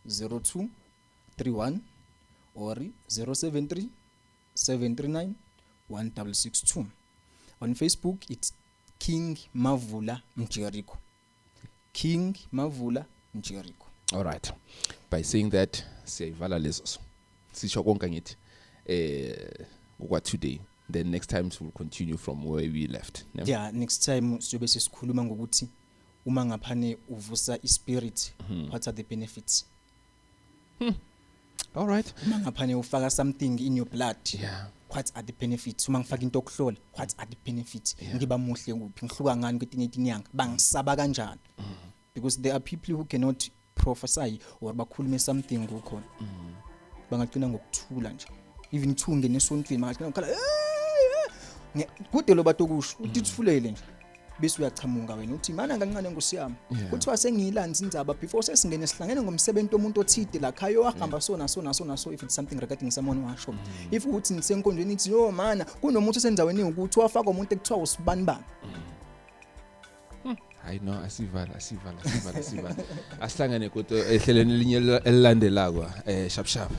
0231 or 073 739 1662. On Facebook, it's King Mavula Mjericho. King Mavula Mjericho. All right. By saying that, siyayivala lezo. Sisho konke ngithi what today. Then next time we'll continue from where we left. Yeah, next time siyobe sesikhuluma ngokuthi uma ngaphane uvusa ispirit, what are the benefits? All right. Uma ngaphane ufaka something in your blood. Yeah. What are the benefits? Uma ngifaka into okuhlola, what are the benefits? Ngiba muhle kuphi? Ngihluka ngani kwetinye inyanga? Bangisaba kanjani? Because there are people who cannot prophesy or bakhulume something kukhona. Bangagcina ngokuthula nje. Even thunge nesontweni bangagcina ukhala kude lo bato kusho utithulele nje. Bese uyachamuka wena uthi mana kancane ngosiyami kuthiwa sengiyilanzi indzaba before sesingene sihlangene ngomsebenzi omuntu othide la khayo wahamba so if it's something regarding someone washo if uthi nisenkondweni ithi yo mana kunomuntu osenzaweni ukuthi wafaka umuntu ekuthiwa usibanibani. I know asivala asihlangane kodwa ehleleni linye elilandelako sharp